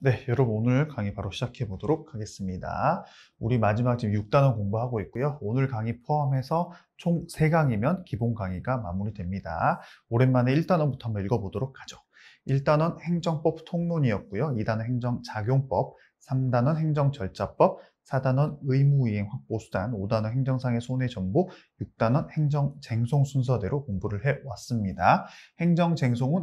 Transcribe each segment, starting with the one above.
네, 여러분 오늘 강의 바로 시작해 보도록 하겠습니다. 우리 마지막 지금 6단원 공부하고 있고요. 오늘 강의 포함해서 총 3강이면 기본 강의가 마무리됩니다. 오랜만에 1단원부터 한번 읽어보도록 하죠. 1단원 행정법 통론이었고요. 2단원 행정작용법, 3단원 행정절차법, 4단원 의무이행 확보수단, 5단원 행정상의 손해정보, 6단원 행정쟁송 순서대로 공부를 해왔습니다. 행정쟁송은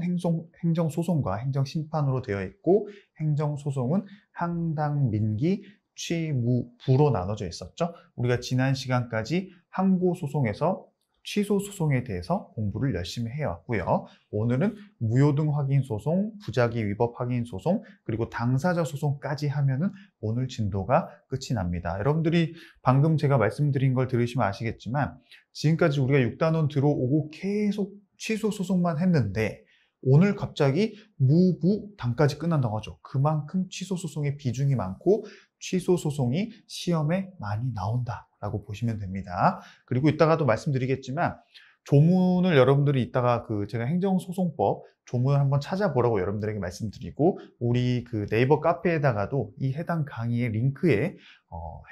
행정소송과 행정심판으로 되어 있고, 행정소송은 항당, 민기, 취무, 부로 나눠져 있었죠. 우리가 지난 시간까지 항고소송에서 취소소송에 대해서 공부를 열심히 해왔고요. 오늘은 무효등 확인소송, 부작위 위법 확인소송, 그리고 당사자 소송까지 하면은 오늘 진도가 끝이 납니다. 여러분들이 방금 제가 말씀드린 걸 들으시면 아시겠지만 지금까지 우리가 6단원 들어오고 계속 취소소송만 했는데 오늘 갑자기 무부당까지 끝난다고 하죠. 그만큼 취소소송의 비중이 많고 취소소송이 시험에 많이 나온다라고 보시면 됩니다. 그리고 이따가도 말씀드리겠지만 조문을 여러분들이 이따가 제가 행정소송법 조문을 한번 찾아보라고 여러분들에게 말씀드리고 우리 네이버 카페에다가도 이 해당 강의의 링크에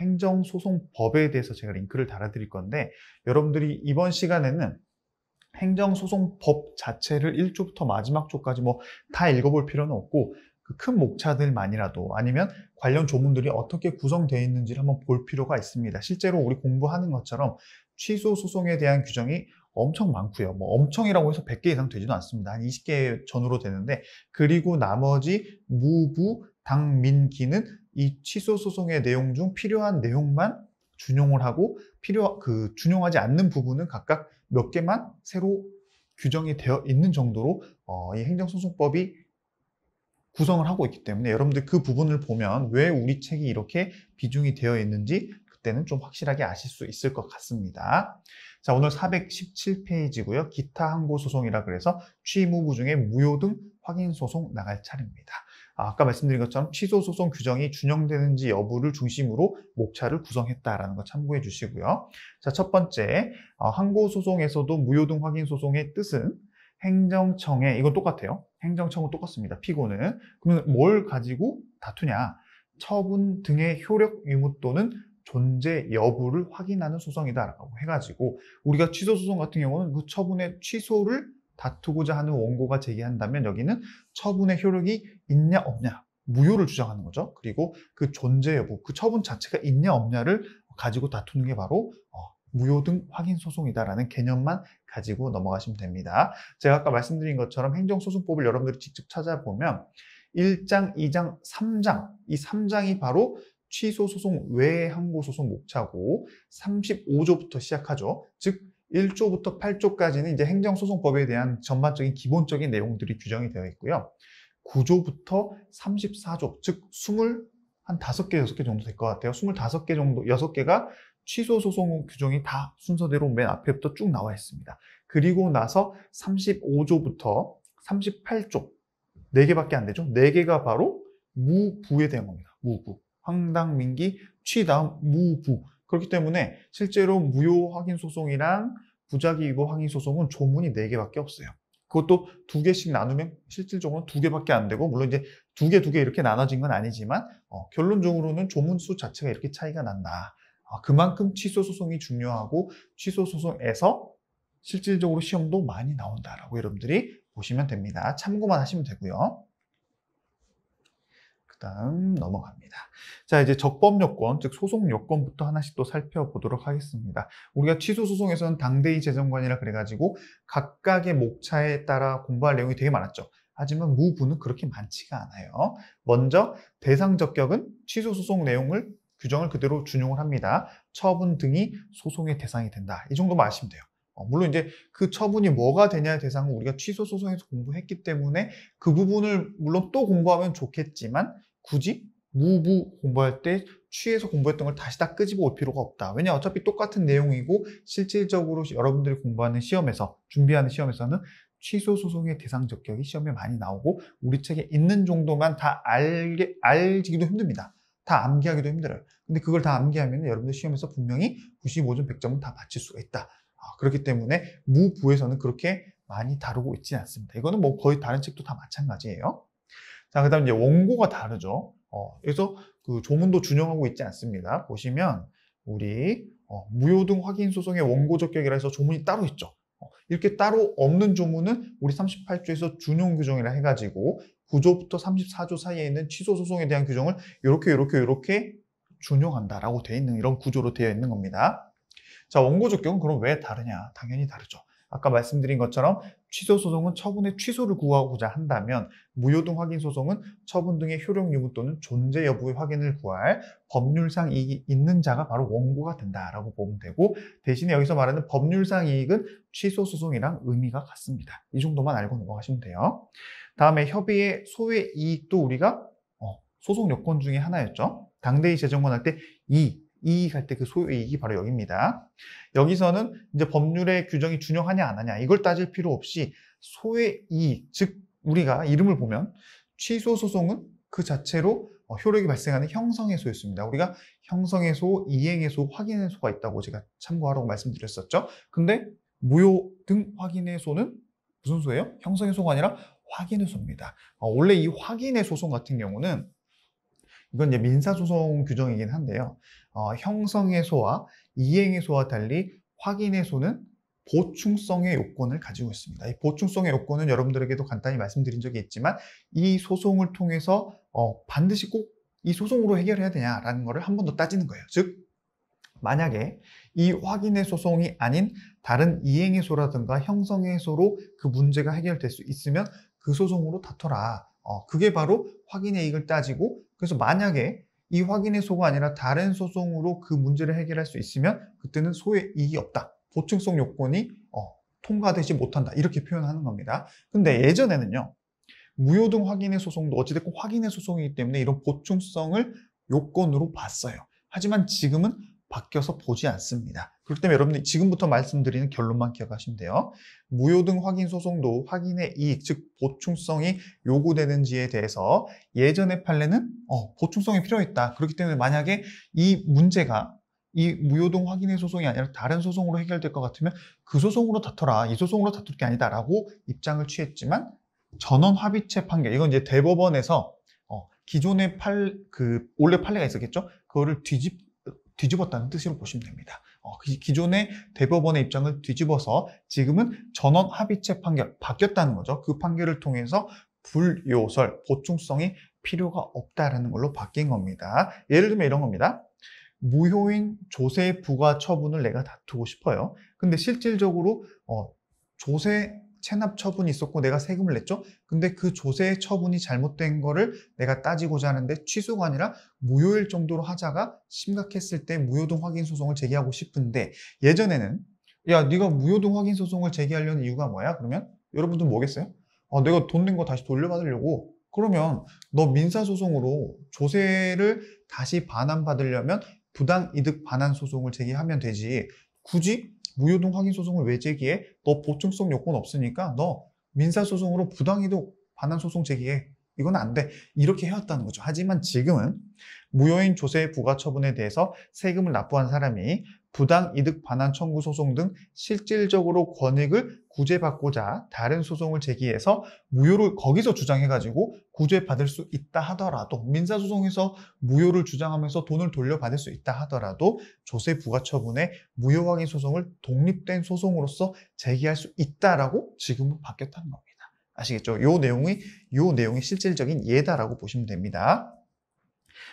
행정소송법에 대해서 제가 링크를 달아드릴 건데 여러분들이 이번 시간에는 행정소송법 자체를 1조부터 마지막 조까지 다 읽어볼 필요는 없고 그 큰 목차들만이라도 아니면 관련 조문들이 어떻게 구성되어 있는지를 한번 볼 필요가 있습니다. 실제로 우리 공부하는 것처럼 취소 소송에 대한 규정이 엄청 많고요. 엄청이라고 해서 100개 이상 되지도 않습니다. 한 20개 전후로 되는데 그리고 나머지 무부, 당, 민, 기는 이 취소 소송의 내용 중 필요한 내용만 준용을 하고 준용하지 않는 부분은 각각 몇 개만 새로 규정이 되어 있는 정도로 이 행정소송법이 구성을 하고 있기 때문에 여러분들 그 부분을 보면 왜 우리 책이 이렇게 비중이 되어 있는지 그때는 좀 확실하게 아실 수 있을 것 같습니다. 자, 오늘 417페이지고요. 기타 항고소송이라 그래서 취무부 중에 무효등 확인소송 나갈 차례입니다. 아까 말씀드린 것처럼 취소소송 규정이 준용되는지 여부를 중심으로 목차를 구성했다라는 거 참고해 주시고요. 자, 첫 번째, 항고소송에서도 무효등 확인소송의 뜻은 행정청에, 이건 똑같아요. 행정청은 똑같습니다. 피고는. 그러면 뭘 가지고 다투냐? 처분 등의 효력 의무 또는 존재 여부를 확인하는 소송이다라고 해가지고 우리가 취소소송 같은 경우는 그 처분의 취소를 다투고자 하는 원고가 제기한다면 여기는 처분의 효력이 있냐 없냐 무효를 주장하는 거죠. 그리고 그 존재 여부, 그 처분 자체가 있냐 없냐를 가지고 다투는 게 바로 무효등 확인소송이다라는 개념만 가지고 넘어가시면 됩니다. 제가 아까 말씀드린 것처럼 행정소송법을 여러분들이 직접 찾아보면 1장, 2장, 3장 이 3장이 바로 취소소송 외 항고소송 목차고 35조부터 시작하죠. 즉 1조부터 8조까지는 이제 행정소송법에 대한 전반적인 기본적인 내용들이 규정이 되어 있고요. 9조부터 34조, 즉 5개, 6개 정도 될 것 같아요. 25개 정도, 6개가 취소소송 규정이 다 순서대로 맨 앞에부터 쭉 나와 있습니다. 그리고 나서 35조부터 38조, 4개밖에 안 되죠. 4개가 바로 무부에 대한 겁니다. 무부. 황당, 민기, 취 다음 무부. 그렇기 때문에 실제로 무효 확인 소송이랑 부작위 위법 확인 소송은 조문이 4개밖에 없어요. 그것도 2개씩 나누면 실질적으로 2개밖에 안 되고 물론 이제 2개 이렇게 나눠진 건 아니지만 결론적으로는 조문 수 자체가 이렇게 차이가 난다. 그만큼 취소 소송이 중요하고 취소 소송에서 실질적으로 시험도 많이 나온다라고 여러분들이 보시면 됩니다. 참고만 하시면 되고요. 다음 넘어갑니다. 자, 이제 적법 요건, 즉 소송 요건부터 하나씩 또 살펴보도록 하겠습니다. 우리가 취소 소송에서는 당대의 재정관이라 그래가지고 각각의 목차에 따라 공부할 내용이 되게 많았죠. 하지만 무부는 그렇게 많지가 않아요. 먼저 대상 적격은 취소 소송 내용을 규정을 그대로 준용을 합니다. 처분 등이 소송의 대상이 된다. 이 정도만 아시면 돼요. 물론 이제 그 처분이 뭐가 되냐의 대상은 우리가 취소 소송에서 공부했기 때문에 그 부분을 물론 또 공부하면 좋겠지만 굳이 무부 공부할 때 취에서 공부했던 걸 다시 다 끄집어 올 필요가 없다. 왜냐 어차피 똑같은 내용이고 실질적으로 여러분들이 공부하는 시험에서 준비하는 시험에서는 취소 소송의 대상 적격이 시험에 많이 나오고 우리 책에 있는 정도만 다 알기도 힘듭니다. 다 암기하기도 힘들어요. 근데 그걸 다 암기하면 여러분들 시험에서 분명히 95점 100점은 다 맞출 수가 있다. 그렇기 때문에 무부에서는 그렇게 많이 다루고 있지 않습니다. 이거는 거의 다른 책도 다 마찬가지예요. 자, 그 다음 이제 원고가 다르죠. 그래서 그 조문도 준용하고 있지 않습니다. 보시면 우리 무효등 확인 소송의 원고 적격이라 해서 조문이 따로 있죠. 이렇게 따로 없는 조문은 우리 38조에서 준용 규정이라 해가지고 9조부터 34조 사이에 있는 취소 소송에 대한 규정을 이렇게 준용한다라고 되어 있는 이런 구조로 되어 있는 겁니다. 자, 원고 적격은 그럼 왜 다르냐? 당연히 다르죠. 아까 말씀드린 것처럼 취소 소송은 처분의 취소를 구하고자 한다면 무효등 확인 소송은 처분 등의 효력 유무 또는 존재 여부의 확인을 구할 법률상 이익이 있는 자가 바로 원고가 된다라고 보면 되고, 대신에 여기서 말하는 법률상 이익은 취소 소송이랑 의미가 같습니다. 이 정도만 알고 넘어가시면 돼요. 다음에 협의의 소외 이익도 우리가 소송 요건 중에 하나였죠. 당대의 재정권할 때 이익할 때 그 소유이익이 바로 여기입니다. 여기서는 이제 법률의 규정이 준용하냐 안 하냐 이걸 따질 필요 없이 소외이익, 즉 우리가 이름을 보면 취소소송은 그 자체로 효력이 발생하는 형성해소였습니다. 우리가 형성해소, 이행해소, 확인해소가 있다고 제가 참고하라고 말씀드렸었죠. 근데 무효 등 확인해소는 무슨 소예요? 형성해소가 아니라 확인해소입니다. 원래 이 확인해소송 같은 경우는 이건 이제 민사소송 규정이긴 한데요. 형성해소와 이행해소와 달리 확인해소는 보충성의 요건을 가지고 있습니다. 이 보충성의 요건은 여러분들에게도 간단히 말씀드린 적이 있지만 이 소송을 통해서 반드시 꼭 이 소송으로 해결해야 되냐라는 것을 한 번 더 따지는 거예요. 즉 만약에 이 확인의 소송이 아닌 다른 이행해소라든가 형성해소로 그 문제가 해결될 수 있으면 그 소송으로 다퉈라. 그게 바로 확인의 이익을 따지고, 그래서 만약에 이 확인의 소가 아니라 다른 소송으로 그 문제를 해결할 수 있으면 그때는 소의 이익이 없다. 보충성 요건이 통과되지 못한다. 이렇게 표현하는 겁니다. 근데 예전에는요. 무효등 확인의 소송도 어찌됐건 확인의 소송이기 때문에 이런 보충성을 요건으로 봤어요. 하지만 지금은 바뀌어서 보지 않습니다. 그렇기 때문에 여러분들이 지금부터 말씀드리는 결론만 기억하시면 돼요. 무효등 확인 소송도 확인의 이익, 즉 보충성이 요구되는지에 대해서 예전의 판례는 보충성이 필요했다. 그렇기 때문에 만약에 이 문제가 이 무효등 확인의 소송이 아니라 다른 소송으로 해결될 것 같으면 그 소송으로 다퉈라. 이 소송으로 다툴 게 아니다라고 입장을 취했지만 전원 합의체 판결, 이건 이제 대법원에서 기존의 원래 판례가 있었겠죠? 그거를 뒤집었다는 뜻으로 보시면 됩니다. 기존의 대법원의 입장을 뒤집어서 지금은 전원 합의체 판결, 바뀌었다는 거죠. 그 판결을 통해서 불요설, 보충성이 필요가 없다라는 걸로 바뀐 겁니다. 예를 들면 이런 겁니다. 무효인 조세 부과 처분을 내가 다투고 싶어요. 근데 실질적으로 조세 체납 처분이 있었고 내가 세금을 냈죠. 근데 그 조세 처분이 잘못된 거를 내가 따지고자 하는데 취소가 아니라 무효일 정도로 하자가 심각했을 때 무효등 확인 소송을 제기하고 싶은데, 예전에는 야 네가 무효등 확인 소송을 제기하려는 이유가 뭐야? 그러면 여러분들 뭐겠어요? 내가 돈 낸 거 다시 돌려받으려고. 그러면 너 민사소송으로 조세를 다시 반환받으려면 부당이득 반환 소송을 제기하면 되지. 굳이 무효등 확인 소송을 왜 제기해? 너 보충성 요건 없으니까 너 민사소송으로 부당이득 반환 소송 제기해. 이건 안 돼. 이렇게 해왔다는 거죠. 하지만 지금은 무효인 조세 부과 처분에 대해서 세금을 납부한 사람이 부당이득 반환 청구 소송 등 실질적으로 권익을 구제받고자 다른 소송을 제기해서 무효를 거기서 주장해가지고 구제받을 수 있다 하더라도, 민사소송에서 무효를 주장하면서 돈을 돌려받을 수 있다 하더라도 조세 부과 처분의 무효 확인 소송을 독립된 소송으로서 제기할 수 있다라고 지금은 바뀌었다는 겁니다. 아시겠죠? 요 내용이 실질적인 예다라고 보시면 됩니다.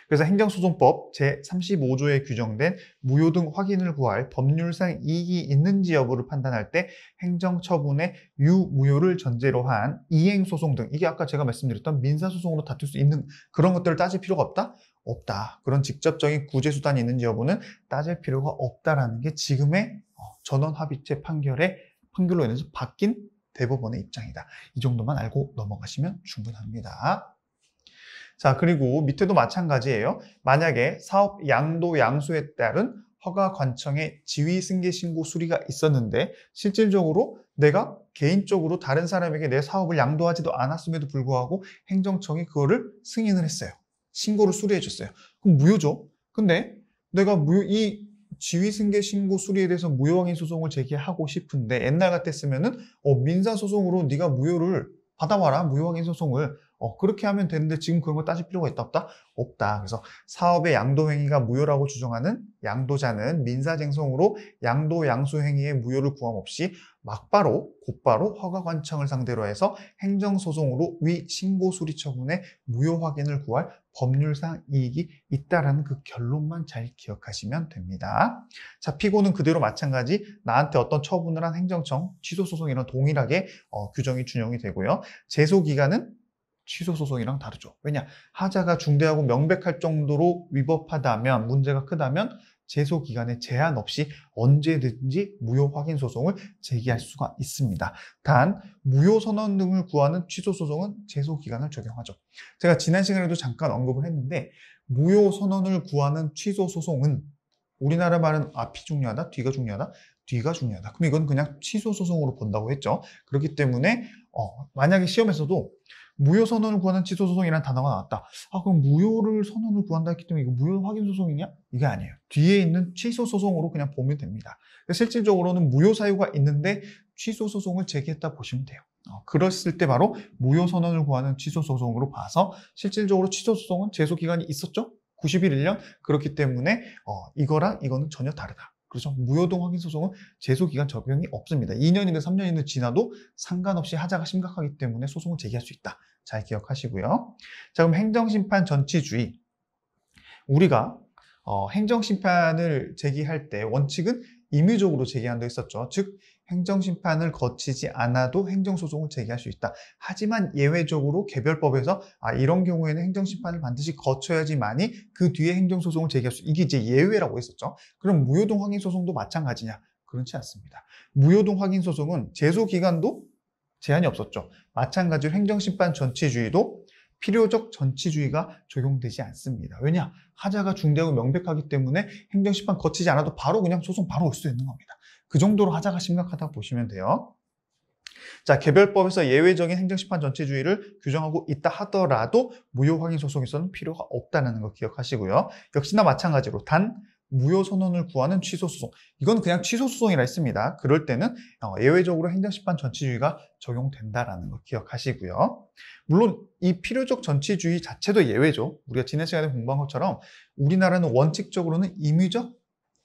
그래서 행정소송법 제35조에 규정된 무효등 확인을 구할 법률상 이익이 있는지 여부를 판단할 때 행정처분의 유무효를 전제로 한 이행소송 등, 이게 아까 제가 말씀드렸던 민사소송으로 다툴 수 있는 그런 것들을 따질 필요가 없다? 없다. 그런 직접적인 구제수단이 있는지 여부는 따질 필요가 없다라는 게 지금의 전원합의체 판결로 인해서 바뀐 대법원의 입장이다. 이 정도만 알고 넘어가시면 충분합니다. 자, 그리고 밑에도 마찬가지예요. 만약에 사업 양도 양수에 따른 허가 관청의 지위 승계 신고 수리가 있었는데 실질적으로 내가 개인적으로 다른 사람에게 내 사업을 양도하지도 않았음에도 불구하고 행정청이 그거를 승인을 했어요. 신고를 수리해 줬어요. 그럼 무효죠. 근데 내가 이 지위 승계 신고 수리에 대해서 무효 확인 소송을 제기하고 싶은데 옛날 같았으면은 민사 소송으로 네가 무효를 받아와라. 무효 확인 소송을 그렇게 하면 되는데 지금 그런 거 따질 필요가 있다 없다? 없다. 그래서 사업의 양도행위가 무효라고 주장하는 양도자는 민사쟁송으로 양도 양수행위의 무효를 구함 없이 곧바로 허가관청을 상대로 해서 행정소송으로 위 신고수리 처분의 무효 확인을 구할 법률상 이익이 있다라는 그 결론만 잘 기억하시면 됩니다. 자, 피고는 그대로 마찬가지 나한테 어떤 처분을 한 행정청, 취소소송이랑 동일하게 규정이 준용이 되고요. 제소기간은 취소소송이랑 다르죠. 왜냐? 하자가 중대하고 명백할 정도로 위법하다면, 문제가 크다면 제소기간에 제한 없이 언제든지 무효 확인 소송을 제기할 수가 있습니다. 단 무효 선언 등을 구하는 취소 소송은 제소기간을 적용하죠. 제가 지난 시간에도 잠깐 언급을 했는데 무효 선언을 구하는 취소 소송은 우리나라 말은 앞이 중요하다, 뒤가 중요하다, 뒤가 중요하다. 그럼 이건 그냥 취소 소송으로 본다고 했죠. 그렇기 때문에 만약에 시험에서도 무효 선언을 구하는 취소 소송이라는 단어가 나왔다. 그럼 무효를 선언을 구한다 했기 때문에 이거 무효 확인 소송이냐? 이게 아니에요. 뒤에 있는 취소 소송으로 그냥 보면 됩니다. 실질적으로는 무효 사유가 있는데 취소 소송을 제기했다 보시면 돼요. 그랬을 때 바로 무효 선언을 구하는 취소 소송으로 봐서 실질적으로 취소 소송은 제소 기간이 있었죠? 90일 1년? 그렇기 때문에 이거랑 이거는 전혀 다르다. 그렇죠? 무효동 확인 소송은 제소기간 적용이 없습니다. 2년이든 3년이든 지나도 상관없이 하자가 심각하기 때문에 소송을 제기할 수 있다. 잘 기억하시고요. 자, 그럼 행정심판 전치주의. 우리가 행정심판을 제기할 때 원칙은 임의적으로 제기한다고 했었죠. 즉 행정심판을 거치지 않아도 행정소송을 제기할 수 있다. 하지만 예외적으로 개별법에서 이런 경우에는 행정심판을 반드시 거쳐야지만이 그 뒤에 행정소송을 제기할 수, 이게 이제 예외라고 했었죠. 그럼 무효동 확인소송도 마찬가지냐? 그렇지 않습니다. 무효동 확인소송은 제소기간도 제한이 없었죠. 마찬가지로 행정심판 전치주의도 필요적 전치주의가 적용되지 않습니다. 왜냐? 하자가 중대하고 명백하기 때문에 행정심판 거치지 않아도 바로 그냥 소송 바로 올 수 있는 겁니다. 그 정도로 하자가 심각하다고 보시면 돼요. 자, 개별법에서 예외적인 행정심판 전치주의를 규정하고 있다 하더라도 무효 확인 소송에서는 필요가 없다는 거 기억하시고요. 역시나 마찬가지로 단 무효 선언을 구하는 취소 소송. 이건 그냥 취소 소송이라 했습니다. 그럴 때는 예외적으로 행정심판 전치주의가 적용된다라는 거 기억하시고요. 물론 이 필요적 전치주의 자체도 예외죠. 우리가 지난 시간에 공부한 것처럼 우리나라는 원칙적으로는 임의적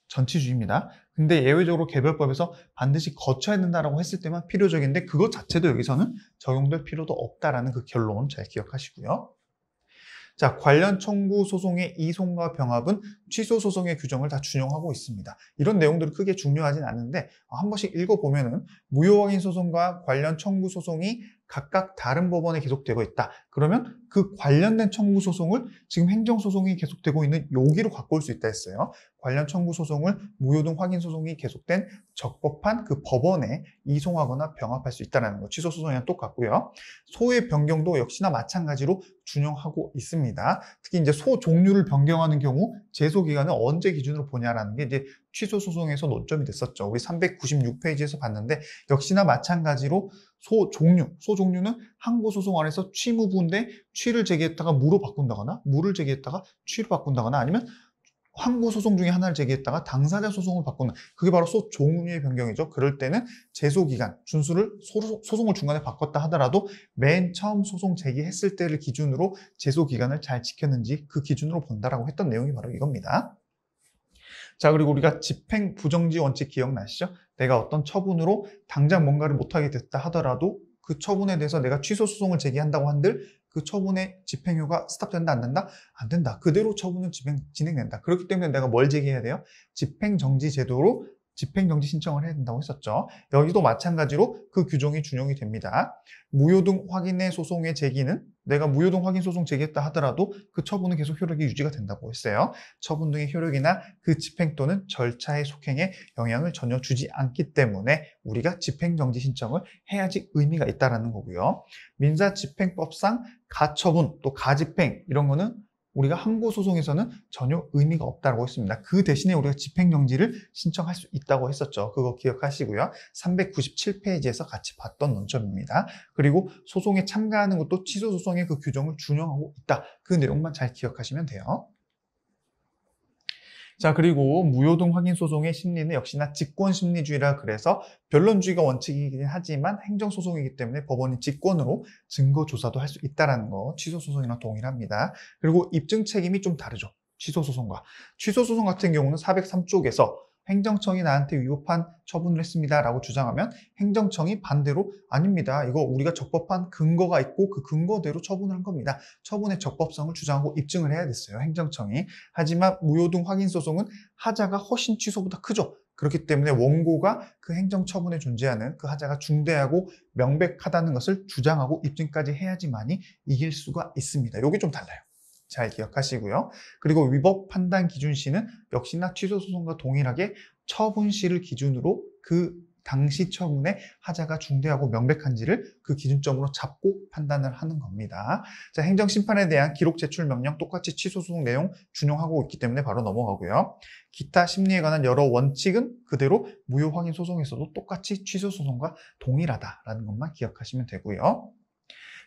전치주의입니다. 근데 예외적으로 개별법에서 반드시 거쳐야 된다라고 했을 때만 필요적인데 그것 자체도 여기서는 적용될 필요도 없다라는 그 결론 잘 기억하시고요. 자, 관련 청구 소송의 이송과 병합은 취소 소송의 규정을 다 준용하고 있습니다. 이런 내용들은 크게 중요하진 않은데 한 번씩 읽어보면은 무효 확인 소송과 관련 청구 소송이 각각 다른 법원에 계속되고 있다. 그러면 그 관련된 청구 소송을 지금 행정소송이 계속되고 있는 여기로 갖고 올 수 있다 했어요. 관련 청구 소송을 무효등 확인 소송이 계속된 적법한 그 법원에 이송하거나 병합할 수 있다는 거. 취소 소송이랑 똑같고요. 소의 변경도 역시나 마찬가지로 준용하고 있습니다. 특히 이제 소 종류를 변경하는 경우 제소 기간을 언제 기준으로 보냐라는 게 이제 취소 소송에서 논점이 됐었죠. 우리 396페이지에서 봤는데 역시나 마찬가지로 소 종류는 항고 소송 안에서 취무부인데 취를 제기했다가 무로 바꾼다거나 무를 제기했다가 취로 바꾼다거나 아니면 항고 소송 중에 하나를 제기했다가 당사자 소송을 바꾸는, 그게 바로 소 종류의 변경이죠. 그럴 때는 제소 기간 준수를 소송을 중간에 바꿨다 하더라도 맨 처음 소송 제기했을 때를 기준으로 제소 기간을 잘 지켰는지 그 기준으로 본다라고 했던 내용이 바로 이겁니다. 자, 그리고 우리가 집행 부정지 원칙 기억나시죠? 내가 어떤 처분으로 당장 뭔가를 못하게 됐다 하더라도 그 처분에 대해서 내가 취소 소송을 제기한다고 한들 그 처분의 집행효가 스탑된다 안 된다? 안 된다. 그대로 처분은 진행된다. 그렇기 때문에 내가 뭘 제기해야 돼요? 집행정지 제도로 집행정지 신청을 해야 된다고 했었죠. 여기도 마찬가지로 그 규정이 준용이 됩니다. 무효등 확인의 소송의 제기는 내가 무효등 확인 소송 제기했다 하더라도 그 처분은 계속 효력이 유지가 된다고 했어요. 처분 등의 효력이나 그 집행 또는 절차의 속행에 영향을 전혀 주지 않기 때문에 우리가 집행정지 신청을 해야지 의미가 있다는 거고요. 민사집행법상 가처분 또 가집행 이런 거는 우리가 항고소송에서는 전혀 의미가 없다고 했습니다. 그 대신에 우리가 집행정지를 신청할 수 있다고 했었죠. 그거 기억하시고요. 397페이지에서 같이 봤던 논점입니다. 그리고 소송에 참가하는 것도 취소소송의 그 규정을 준용하고 있다. 그 내용만 잘 기억하시면 돼요. 자, 그리고 무효등 확인 소송의 심리는 역시나 직권심리주의라 그래서 변론주의가 원칙이긴 하지만 행정소송이기 때문에 법원이 직권으로 증거조사도 할 수 있다는 거 취소소송이랑 동일합니다. 그리고 입증 책임이 좀 다르죠. 취소소송과. 취소소송 같은 경우는 403쪽에서 행정청이 나한테 위법한 처분을 했습니다 라고 주장하면 행정청이 반대로 아닙니다. 이거 우리가 적법한 근거가 있고 그 근거대로 처분을 한 겁니다. 처분의 적법성을 주장하고 입증을 해야 됐어요. 행정청이. 하지만 무효등 확인소송은 하자가 훨씬 취소보다 크죠. 그렇기 때문에 원고가 그 행정처분에 존재하는 그 하자가 중대하고 명백하다는 것을 주장하고 입증까지 해야지만이 이길 수가 있습니다. 이게 좀 달라요. 잘 기억하시고요. 그리고 위법 판단 기준시는 역시나 취소소송과 동일하게 처분시를 기준으로 그 당시 처분의 하자가 중대하고 명백한지를 그 기준점으로 잡고 판단을 하는 겁니다. 자, 행정심판에 대한 기록 제출 명령 똑같이 취소소송 내용 준용하고 있기 때문에 바로 넘어가고요. 기타 심리에 관한 여러 원칙은 그대로 무효 확인 소송에서도 똑같이 취소소송과 동일하다라는 것만 기억하시면 되고요.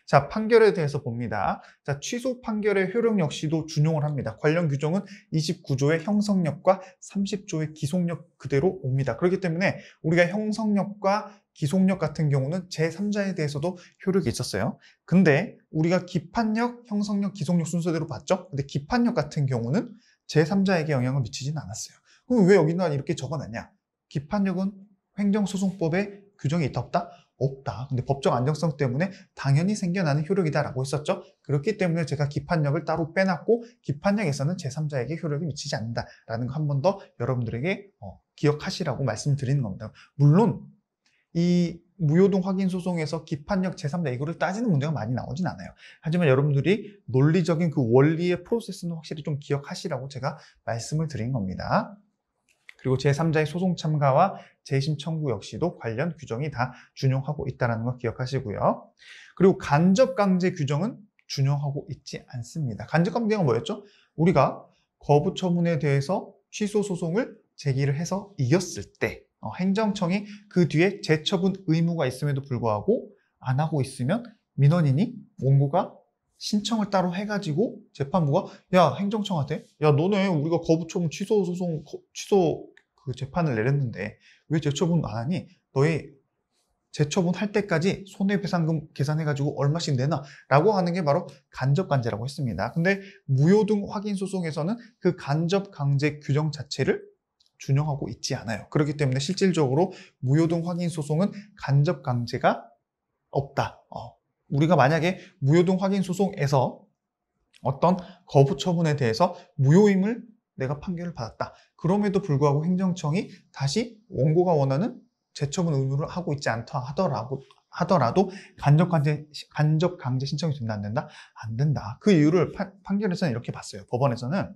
자, 판결에 대해서 봅니다. 자, 취소 판결의 효력 역시도 준용을 합니다. 관련 규정은 29조의 형성력과 30조의 기속력 그대로 옵니다. 그렇기 때문에 우리가 형성력과 기속력 같은 경우는 제3자에 대해서도 효력이 있었어요. 근데 우리가 기판력, 형성력, 기속력 순서대로 봤죠? 근데 기판력 같은 경우는 제3자에게 영향을 미치지는 않았어요. 그럼 왜 여기는 이렇게 적어놨냐? 기판력은 행정소송법에 규정이 있다 없다? 없다. 근데 법적 안정성 때문에 당연히 생겨나는 효력이다라고 했었죠. 그렇기 때문에 제가 기판력을 따로 빼놨고 기판력에서는 제3자에게 효력이 미치지 않는다라는 거 한 번 더 여러분들에게 기억하시라고 말씀드리는 겁니다. 물론 이 무효등 확인 소송에서 기판력 제3자 이거를 따지는 문제가 많이 나오진 않아요. 하지만 여러분들이 논리적인 그 원리의 프로세스는 확실히 좀 기억하시라고 제가 말씀을 드린 겁니다. 그리고 제3자의 소송 참가와 재심 청구 역시도 관련 규정이 다 준용하고 있다는 거 기억하시고요. 그리고 간접강제 규정은 준용하고 있지 않습니다. 간접강제가 뭐였죠? 우리가 거부 처분에 대해서 취소 소송을 제기를 해서 이겼을 때 행정청이 그 뒤에 재처분 의무가 있음에도 불구하고 안 하고 있으면 민원인이 원고가 신청을 따로 해가지고 재판부가 야 행정청한테 야 너네 우리가 거부처분 취소 소송 취소 그 재판을 내렸는데 왜 재처분 안 하니? 너희 재처분 할 때까지 손해배상금 계산해가지고 얼마씩 내놔 라고 하는 게 바로 간접강제라고 했습니다. 근데 무효등 확인소송에서는 그 간접강제 규정 자체를 준용하고 있지 않아요. 그렇기 때문에 실질적으로 무효등 확인소송은 간접강제가 없다. 우리가 만약에 무효등 확인소송에서 어떤 거부 처분에 대해서 무효임을 내가 판결을 받았다. 그럼에도 불구하고 행정청이 다시 원고가 원하는 재처분 의무를 하고 있지 않다 하더라도 간접강제 신청이 된다 안 된다? 안 된다. 그 이유를 판결에서는 이렇게 봤어요. 법원에서는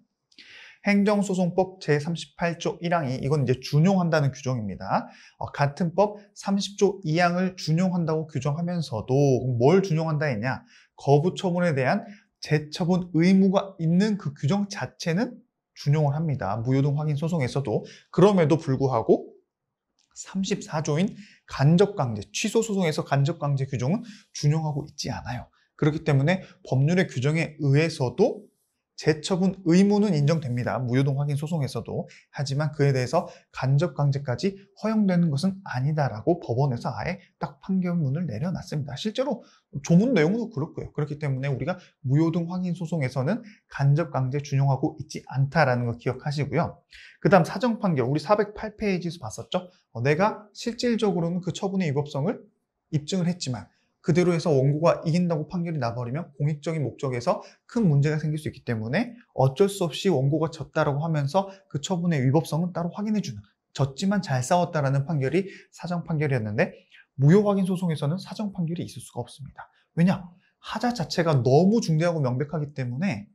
행정소송법 제38조 1항이 이건 이제 준용한다는 규정입니다. 같은 법 30조 2항을 준용한다고 규정하면서도 뭘 준용한다 했냐? 거부 처분에 대한 재처분 의무가 있는 그 규정 자체는 준용을 합니다. 무효등 확인 소송에서도. 그럼에도 불구하고 34조인 간접강제, 취소소송에서 간접강제 규정은 준용하고 있지 않아요. 그렇기 때문에 법률의 규정에 의해서도 재처분 의무는 인정됩니다. 무효등 확인 소송에서도. 하지만 그에 대해서 간접강제까지 허용되는 것은 아니다라고 법원에서 아예 딱 판결문을 내려놨습니다. 실제로 조문 내용도 그렇고요. 그렇기 때문에 우리가 무효등 확인 소송에서는 간접강제 준용하고 있지 않다라는 거 기억하시고요. 그 다음 사정판결, 우리 408페이지에서 봤었죠? 내가 실질적으로는 그 처분의 위법성을 입증을 했지만 그대로 해서 원고가 이긴다고 판결이 나버리면 공익적인 목적에서 큰 문제가 생길 수 있기 때문에 어쩔 수 없이 원고가 졌다라고 하면서 그 처분의 위법성은 따로 확인해주는, 졌지만 잘 싸웠다라는 판결이 사정 판결이었는데 무효 확인 소송에서는 사정 판결이 있을 수가 없습니다. 왜냐? 하자 자체가 너무 중대하고 명백하기 때문에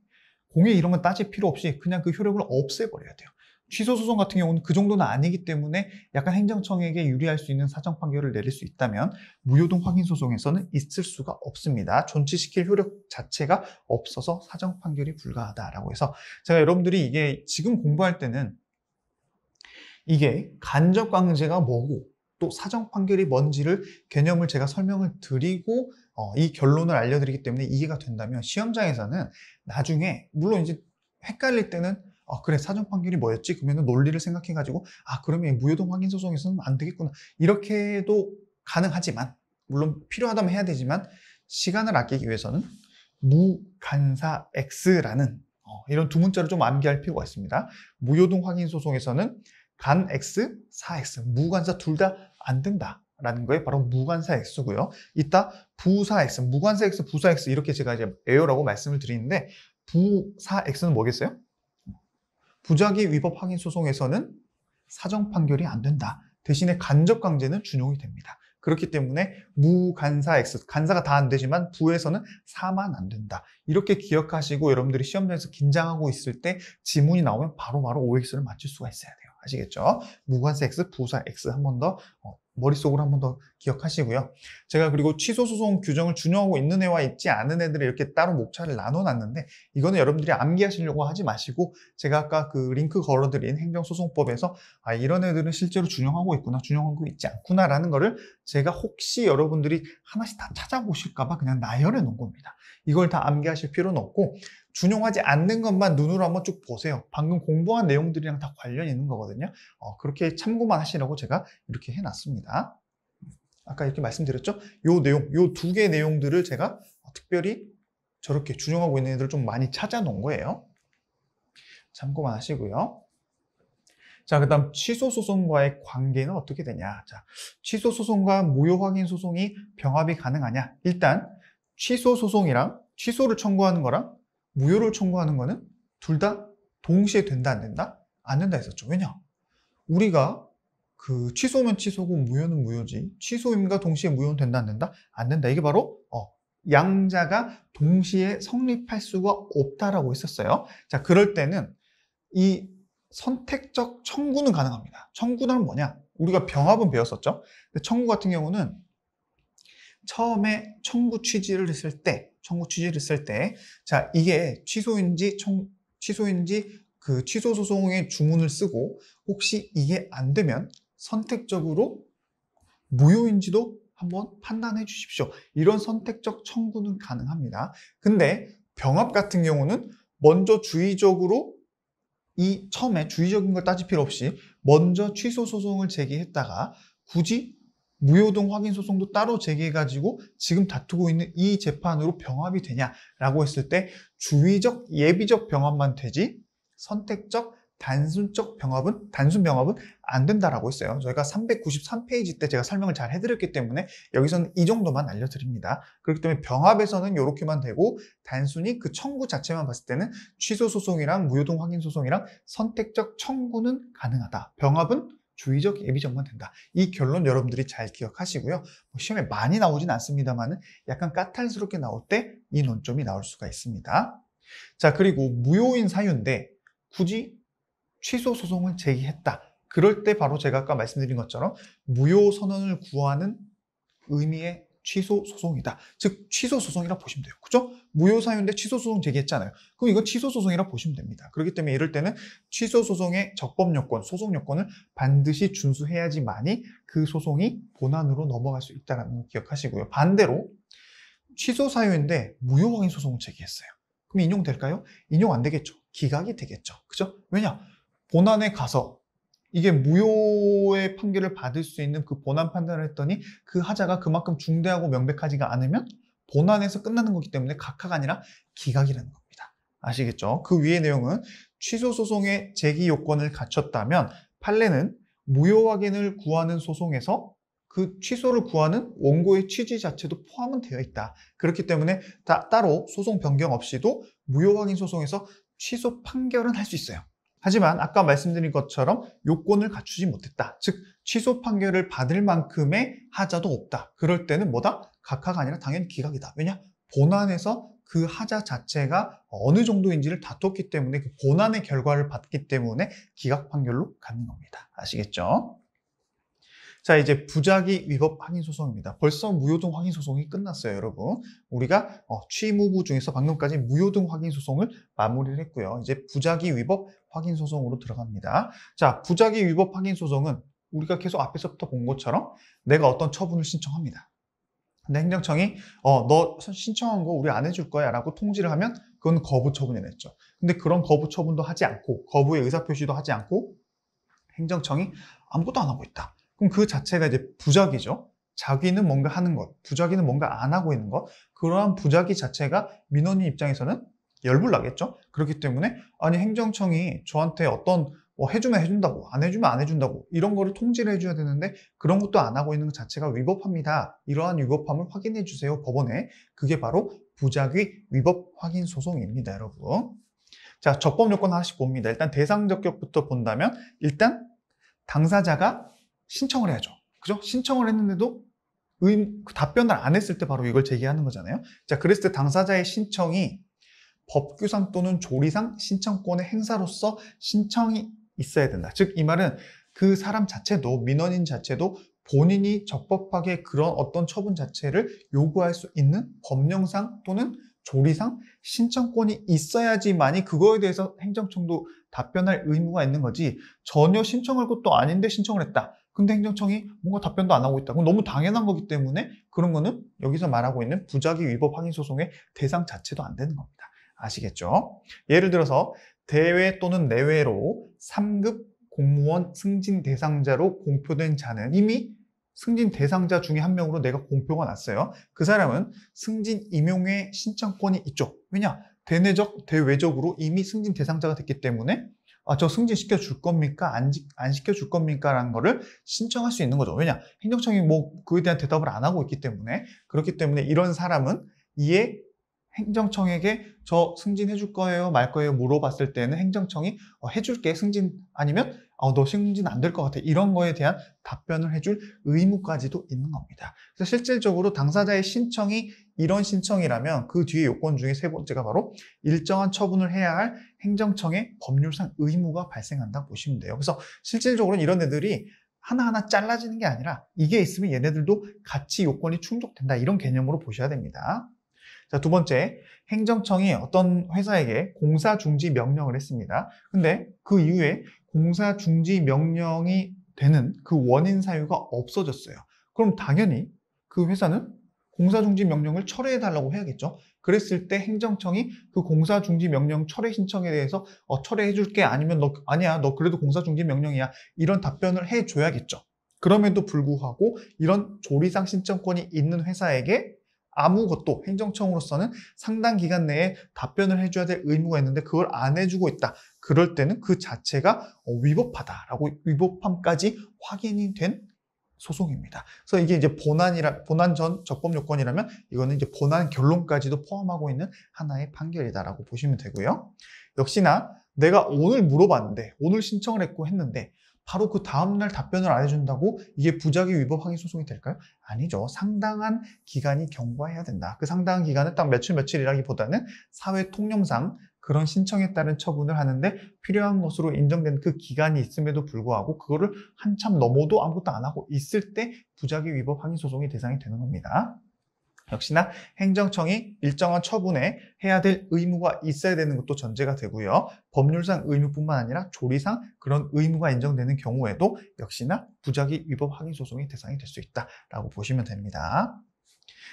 공익 이런 건 따질 필요 없이 그냥 그 효력을 없애버려야 돼요. 취소소송 같은 경우는 그 정도는 아니기 때문에 약간 행정청에게 유리할 수 있는 사정 판결을 내릴 수 있다면 무효등 확인 소송에서는 있을 수가 없습니다. 존치시킬 효력 자체가 없어서 사정 판결이 불가하다라고 해서 제가 여러분들이 이게 지금 공부할 때는 이게 간접강제가 뭐고 또 사정 판결이 뭔지를 개념을 제가 설명을 드리고 이 결론을 알려드리기 때문에 이해가 된다면 시험장에서는 나중에 물론 이제 헷갈릴 때는 그래, 사정 판결이 뭐였지? 그러면 논리를 생각해가지고 그러면 무효동 확인 소송에서는 안 되겠구나. 이렇게 해도 가능하지만, 물론 필요하다면 해야 되지만, 시간을 아끼기 위해서는 무간사 X라는 이런 두 문자를 좀 암기할 필요가 있습니다. 무효동 확인 소송에서는 간 X, 사 X, 무간사 둘 다 안 된다 라는 거에 바로 무간사 X고요. 이따 부사 X, 무간사 X, 부사 X 이렇게 제가 이제 에어라고 말씀을 드리는데, 부사 X는 뭐겠어요? 부작위 위법 확인 소송에서는 사정 판결이 안 된다. 대신에 간접 강제는 준용이 됩니다. 그렇기 때문에 무간사 X, 간사가 다 안 되지만 부에서는 사만 안 된다. 이렇게 기억하시고 여러분들이 시험장에서 긴장하고 있을 때 지문이 나오면 바로바로 OX를 맞출 수가 있어야 돼요. 아시겠죠? 무간사 X, 부사 X 한 번 더 머릿속으로 한 번 더 기억하시고요. 제가 그리고 취소소송 규정을 준용하고 있는 애와 있지 않은 애들을 이렇게 따로 목차를 나눠놨는데, 이거는 여러분들이 암기하시려고 하지 마시고, 제가 아까 그 링크 걸어드린 행정소송법에서 이런 애들은 실제로 준용하고 있구나, 준용하고 있지 않구나 라는 거를 제가 혹시 여러분들이 하나씩 다 찾아보실까봐 그냥 나열해 놓은 겁니다. 이걸 다 암기하실 필요는 없고, 준용하지 않는 것만 눈으로 한번 쭉 보세요. 방금 공부한 내용들이랑 다 관련이 있는 거거든요. 그렇게 참고만 하시라고 제가 이렇게 해놨습니다. 아까 이렇게 말씀드렸죠? 요 내용, 요 두 개의 내용들을 제가 특별히 저렇게 준용하고 있는 애들을 좀 많이 찾아 놓은 거예요. 참고만 하시고요. 자, 그 다음 취소소송과의 관계는 어떻게 되냐. 자, 취소소송과 무효확인소송이 병합이 가능하냐. 일단 취소소송이랑 취소를 청구하는 거랑 무효를 청구하는 거는 둘 다 동시에 된다, 안 된다? 안 된다 했었죠. 왜냐? 우리가 그 취소면 취소고 무효는 무효지. 취소임과 동시에 무효는 된다, 안 된다? 안 된다. 이게 바로 양자가 동시에 성립할 수가 없다라고 했었어요. 자, 그럴 때는 이 선택적 청구는 가능합니다. 청구는 뭐냐? 우리가 병합은 배웠었죠. 근데 청구 같은 경우는 처음에 청구 취지를 했을 때, 자, 이게 취소인지 그 취소 소송의 주문을 쓰고, 혹시 이게 안 되면 선택적으로 무효인지도 한번 판단해 주십시오. 이런 선택적 청구는 가능합니다. 근데 병합 같은 경우는 먼저 주의적으로 처음에 주의적인 걸 따질 필요 없이 먼저 취소 소송을 제기했다가 굳이 무효동 확인 소송도 따로 제기해가지고 지금 다투고 있는 이 재판으로 병합이 되냐라고 했을 때 주의적, 예비적 병합만 되지 선택적, 단순 병합은 안 된다라고 했어요. 저희가 393페이지 때 제가 설명을 잘 해드렸기 때문에 여기서는 이 정도만 알려드립니다. 그렇기 때문에 병합에서는 이렇게만 되고, 단순히 그 청구 자체만 봤을 때는 취소 소송이랑 무효동 확인 소송이랑 선택적 청구는 가능하다. 병합은 주의적, 예비적만 된다. 이 결론 여러분들이 잘 기억하시고요. 시험에 많이 나오진 않습니다만 약간 까탈스럽게 나올 때 이 논점이 나올 수가 있습니다. 자, 그리고 무효인 사유인데 굳이 취소 소송을 제기했다. 그럴 때 바로 제가 아까 말씀드린 것처럼 무효 선언을 구하는 의미의 취소 소송이다. 즉 취소 소송이라 보시면 돼요. 그죠? 무효 사유인데 취소 소송 제기했잖아요. 그럼 이건 취소 소송이라 보시면 됩니다. 그렇기 때문에 이럴 때는 취소 소송의 적법 요건, 소송 요건을 반드시 준수해야지만이 그 소송이 본안으로 넘어갈 수 있다는 걸 기억하시고요. 반대로 취소 사유인데 무효 확인 소송을 제기했어요. 그럼 인용될까요? 인용 안 되겠죠. 기각이 되겠죠. 그죠? 왜냐? 본안에 가서 이게 무효의 판결을 받을 수 있는 그 본안 판단을 했더니 그 하자가 그만큼 중대하고 명백하지가 않으면 본안에서 끝나는 거기 때문에 각하가 아니라 기각이라는 겁니다. 아시겠죠? 그 위의 내용은 취소 소송의 제기 요건을 갖췄다면 판례는 무효 확인을 구하는 소송에서 그 취소를 구하는 원고의 취지 자체도 포함은 되어 있다. 그렇기 때문에 따로 소송 변경 없이도 무효 확인 소송에서 취소 판결은 할 수 있어요. 하지만 아까 말씀드린 것처럼 요건을 갖추지 못했다. 즉 취소 판결을 받을 만큼의 하자도 없다. 그럴 때는 뭐다? 각하가 아니라 당연히 기각이다. 왜냐? 본안에서 그 하자 자체가 어느 정도인지를 다퉜기 때문에 그 본안의 결과를 받기 때문에 기각 판결로 가는 겁니다. 아시겠죠? 자, 이제 부작위 위법 확인 소송입니다. 벌써 무효등 확인 소송이 끝났어요, 여러분. 우리가 취무부 중에서 방금까지 무효등 확인 소송을 마무리를 했고요. 이제 부작위 위법 확인 소송으로 들어갑니다. 자, 부작위 위법 확인 소송은 우리가 계속 앞에서부터 본 것처럼 내가 어떤 처분을 신청합니다. 근데 행정청이 너 신청한 거 우리 안 해줄 거야 라고 통지를 하면 그건 거부 처분이 냈죠. 근데 그런 거부 처분도 하지 않고 거부의 의사표시도 하지 않고 행정청이 아무것도 안 하고 있다. 그럼 그 자체가 이제 부작위죠. 자기는 뭔가 하는 것, 부작위는 뭔가 안 하고 있는 것, 그러한 부작위 자체가 민원인 입장에서는 열불나겠죠. 그렇기 때문에 아니 행정청이 저한테 어떤 뭐 해주면 해준다고 안 해주면 안 해준다고 이런 거를 통지를 해줘야 되는데 그런 것도 안 하고 있는 것 자체가 위법합니다. 이러한 위법함을 확인해 주세요. 법원에. 그게 바로 부작위 위법 확인 소송입니다. 여러분. 자, 적법 요건 하나씩 봅니다. 일단 대상 적격부터 본다면 일단 당사자가 신청을 해야죠. 그죠? 신청을 했는데도 답변을 안 했을 때 바로 이걸 제기하는 거잖아요. 자, 그랬을 때 당사자의 신청이 법규상 또는 조리상 신청권의 행사로서 신청이 있어야 된다. 즉, 이 말은 그 사람 자체도, 민원인 자체도 본인이 적법하게 그런 어떤 처분 자체를 요구할 수 있는 법령상 또는 조리상 신청권이 있어야지만이 그거에 대해서 행정청도 답변할 의무가 있는 거지, 전혀 신청할 것도 아닌데 신청을 했다. 근데 행정청이 뭔가 답변도 안 하고 있다. 그럼 너무 당연한 거기 때문에 그런 거는 여기서 말하고 있는 부작위 위법 확인 소송의 대상 자체도 안 되는 겁니다. 아시겠죠? 예를 들어서 대외 또는 내외로 3급 공무원 승진 대상자로 공표된 자는 이미 승진 대상자 중에 한 명으로 내가 공표가 났어요. 그 사람은 승진 임용의 신청권이 있죠. 왜냐? 대내적, 대외적으로 이미 승진 대상자가 됐기 때문에 저 승진 시켜줄 겁니까? 안 시켜줄 겁니까? 라는 거를 신청할 수 있는 거죠. 왜냐? 행정청이 뭐 그에 대한 대답을 안 하고 있기 때문에. 그렇기 때문에 이런 사람은 이에 행정청에게 저 승진해 줄 거예요, 말 거예요 물어봤을 때는 행정청이 해줄게, 승진 아니면 너 승진 안 될 것 같아, 이런 거에 대한 답변을 해줄 의무까지도 있는 겁니다. 그래서 실질적으로 당사자의 신청이 이런 신청이라면 그 뒤에 요건 중에 세 번째가 바로 일정한 처분을 해야 할 행정청의 법률상 의무가 발생한다 보시면 돼요. 그래서 실질적으로는 이런 애들이 하나하나 잘라지는 게 아니라 이게 있으면 얘네들도 같이 요건이 충족된다, 이런 개념으로 보셔야 됩니다. 자, 두 번째, 행정청이 어떤 회사에게 공사 중지 명령을 했습니다. 근데 그 이후에 공사 중지 명령이 되는 그 원인 사유가 없어졌어요. 그럼 당연히 그 회사는 공사 중지 명령을 철회해 달라고 해야겠죠. 그랬을 때 행정청이 그 공사 중지 명령 철회 신청에 대해서 철회해 줄게, 아니면 아니야, 너 그래도 공사 중지 명령이야, 이런 답변을 해 줘야겠죠. 그럼에도 불구하고 이런 조리상 신청권이 있는 회사에게 아무것도 행정청으로서는 상당 기간 내에 답변을 해줘야 될 의무가 있는데 그걸 안 해주고 있다. 그럴 때는 그 자체가 위법하다라고 위법함까지 확인이 된 소송입니다. 그래서 이게 이제 본안 전 적법 요건이라면 이거는 이제 본안 결론까지도 포함하고 있는 하나의 판결이다라고 보시면 되고요. 역시나 내가 오늘 물어봤는데, 오늘 신청을 했는데 바로 그 다음날 답변을 안 해준다고 이게 부작위 위법 확인 소송이 될까요? 아니죠. 상당한 기간이 경과해야 된다. 그 상당한 기간은 딱 며칠이라기보다는 사회 통념상 그런 신청에 따른 처분을 하는데 필요한 것으로 인정된 그 기간이 있음에도 불구하고 그거를 한참 넘어도 아무것도 안 하고 있을 때 부작위 위법 확인 소송이 대상이 되는 겁니다. 역시나 행정청이 일정한 처분에 해야 될 의무가 있어야 되는 것도 전제가 되고요. 법률상 의무뿐만 아니라 조리상 그런 의무가 인정되는 경우에도 역시나 부작위 위법 확인 소송이 대상이 될 수 있다라고 보시면 됩니다.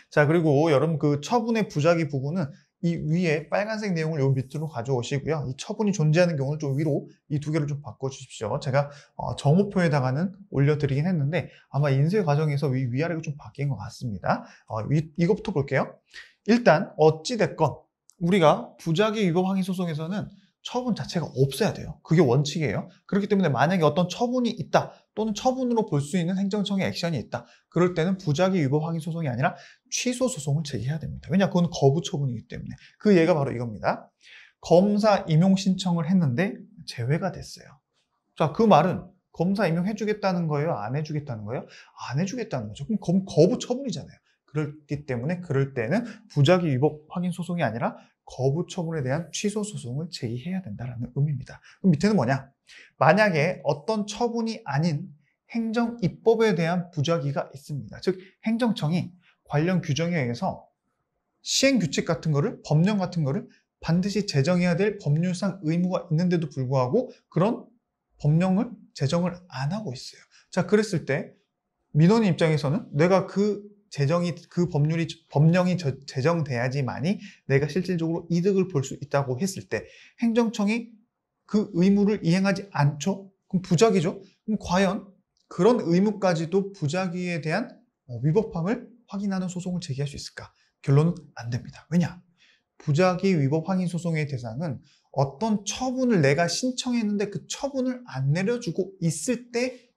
자, 그리고 여러분 그 처분의 부작위 부분은 이 위에 빨간색 내용을 요 밑으로 가져오시고요. 이 처분이 존재하는 경우는 좀 위로 이 두 개를 좀 바꿔주십시오. 제가 정오표에다가는 올려드리긴 했는데 아마 인쇄 과정에서 위아래가 좀 바뀐 것 같습니다. 이거부터 볼게요. 일단 어찌됐건 우리가 부작위 위법 확인 소송에서는 처분 자체가 없어야 돼요. 그게 원칙이에요. 그렇기 때문에 만약에 어떤 처분이 있다, 또는 처분으로 볼 수 있는 행정청의 액션이 있다, 그럴 때는 부작위 위법 확인 소송이 아니라 취소 소송을 제기해야 됩니다. 왜냐? 그건 거부 처분이기 때문에. 그 예가 바로 이겁니다. 검사 임용 신청을 했는데 제외가 됐어요. 자, 그 말은 검사 임용해주겠다는 거예요? 안 해주겠다는 거예요? 안 해주겠다는 거죠. 그럼 거부 처분이잖아요. 그렇기 때문에 그럴 때는 부작위 위법 확인 소송이 아니라 거부 처분에 대한 취소 소송을 제기해야 된다는 의미입니다. 그럼 밑에는 뭐냐? 만약에 어떤 처분이 아닌 행정 입법에 대한 부작위가 있습니다. 즉 행정청이 관련 규정에 의해서 시행 규칙 같은 거를, 법령 같은 거를 반드시 제정해야 될 법률상 의무가 있는데도 불구하고 그런 법령을 제정을 안 하고 있어요. 자, 그랬을 때 민원인 입장에서는 내가 그 그 법령이 제정돼야지만이 내가 실질적으로 이득을 볼 수 있다고 했을 때 행정청이 그 의무를 이행하지 않죠? 그럼 부작위죠? 그럼 과연 그런 의무까지도 부작위에 대한 위법함을 확인하는 소송을 제기할 수 있을까? 결론은 안 됩니다. 왜냐? 부작위 위법 확인 소송의 대상은 어떤 처분을 내가 신청했는데 그 처분을 안 내려주고 있을 때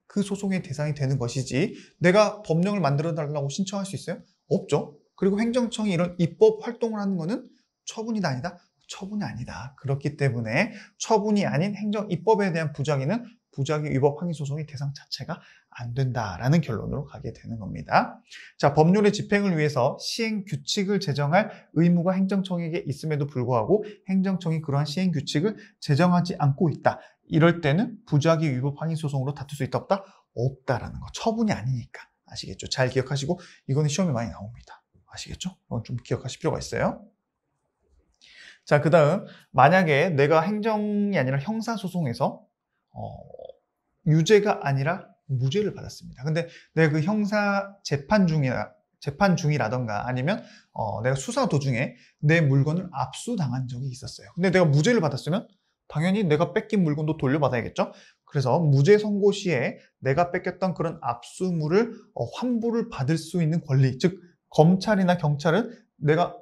그 소송의 대상이 되는 것이지 내가 법령을 만들어 달라고 신청할 수 있어요? 없죠. 그리고 행정청이 이런 입법 활동을 하는 것은 처분이다 아니다? 처분이 아니다. 그렇기 때문에 처분이 아닌 행정 입법에 대한 부작위는 부작위 위법 확인 소송의 대상 자체가 안 된다라는 결론으로 가게 되는 겁니다. 자, 법률의 집행을 위해서 시행 규칙을 제정할 의무가 행정청에게 있음에도 불구하고 행정청이 그러한 시행 규칙을 제정하지 않고 있다. 이럴 때는 부작위 위법 확인 소송으로 다툴 수 있다 없다? 없다라는 거. 처분이 아니니까. 아시겠죠? 잘 기억하시고 이거는 시험에 많이 나옵니다. 아시겠죠? 이건 좀 기억하실 필요가 있어요. 자, 그 다음 만약에 내가 행정이 아니라 형사소송에서 유죄가 아니라 무죄를 받았습니다. 근데 내가 그 형사 재판 중이라던가 아니면 내가 수사 도중에 내 물건을 압수당한 적이 있었어요. 근데 내가 무죄를 받았으면 당연히 내가 뺏긴 물건도 돌려받아야겠죠? 그래서 무죄 선고 시에 내가 뺏겼던 그런 압수물을 환부를 받을 수 있는 권리, 즉 검찰이나 경찰은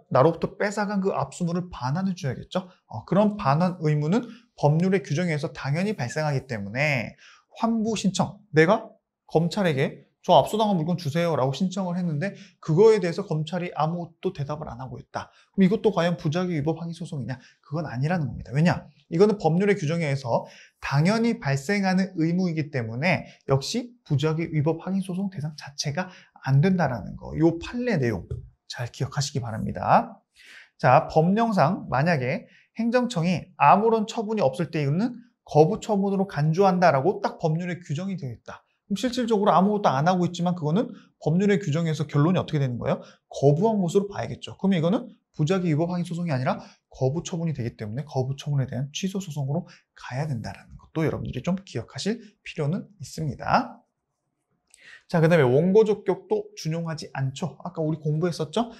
나로부터 뺏어간 그 압수물을 반환해 줘야겠죠? 그런 반환 의무는 법률의 규정에 의해서 당연히 발생하기 때문에 환부 신청, 내가 검찰에게 저 압수당한 물건 주세요라고 신청을 했는데 그거에 대해서 검찰이 아무것도 대답을 안 하고 있다. 그럼 이것도 과연 부작위 위법 항의 소송이냐? 그건 아니라는 겁니다. 왜냐? 이거는 법률의 규정에 의해서 당연히 발생하는 의무이기 때문에 역시 부작위 위법 항의 소송 대상 자체가 안 된다라는 거. 이 판례 내용 잘 기억하시기 바랍니다. 자, 법령상 만약에 행정청이 아무런 처분이 없을 때 이거는 거부 처분으로 간주한다라고 딱 법률에 규정이 되어 있다. 그럼 실질적으로 아무것도 안 하고 있지만 그거는 법률의 규정에서 결론이 어떻게 되는 거예요? 거부한 것으로 봐야겠죠. 그러면 이거는 부작위 위법 항의 소송이 아니라 거부 처분이 되기 때문에 거부 처분에 대한 취소 소송으로 가야 된다는 것도 여러분들이 좀 기억하실 필요는 있습니다. 자, 그 다음에 원고적격도 준용하지 않죠. 아까 우리 공부했었죠?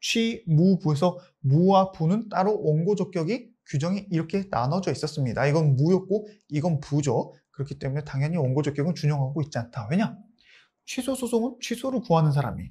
취, 무, 부에서 무와 부는 따로 원고적격이 규정이 이렇게 나눠져 있었습니다. 이건 무였고 이건 부죠. 그렇기 때문에 당연히 원고적격은 준용하고 있지 않다. 왜냐? 취소소송은 취소를 구하는 사람이,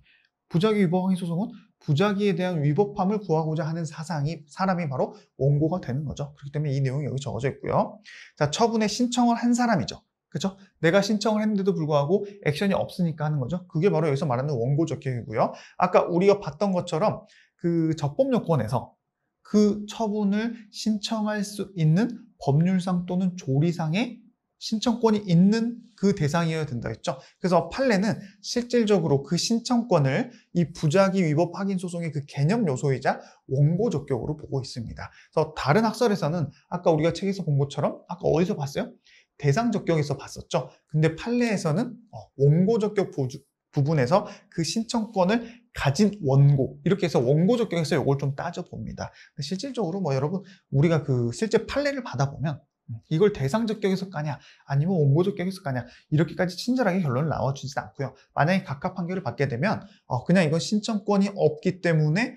부작위 위법항의 소송은 부작위에 대한 위법함을 구하고자 하는 사람이 바로 원고가 되는 거죠. 그렇기 때문에 이 내용이 여기 적어져 있고요. 자, 처분에 신청을 한 사람이죠. 그렇죠? 내가 신청을 했는데도 불구하고 액션이 없으니까 하는 거죠. 그게 바로 여기서 말하는 원고적격이고요. 아까 우리가 봤던 것처럼 그 적법요건에서 그 처분을 신청할 수 있는 법률상 또는 조리상의 신청권이 있는 그 대상이어야 된다 했죠. 그래서 판례는 실질적으로 그 신청권을 이 부작위 위법 확인 소송의 그 개념 요소이자 원고적격으로 보고 있습니다. 그래서 다른 학설에서는 아까 우리가 책에서 본 것처럼 아까 어디서 봤어요? 대상적격에서 봤었죠. 근데 판례에서는 원고적격 부분에서 그 신청권을 가진 원고, 이렇게 해서 원고적격에서 이걸 좀 따져봅니다. 실질적으로 여러분 우리가 그 실제 판례를 받아보면 이걸 대상적격에서 까냐 아니면 원고적격에서 까냐 이렇게까지 친절하게 결론을 나와주지 않고요. 만약에 각하 판결을 받게 되면 그냥 이건 신청권이 없기 때문에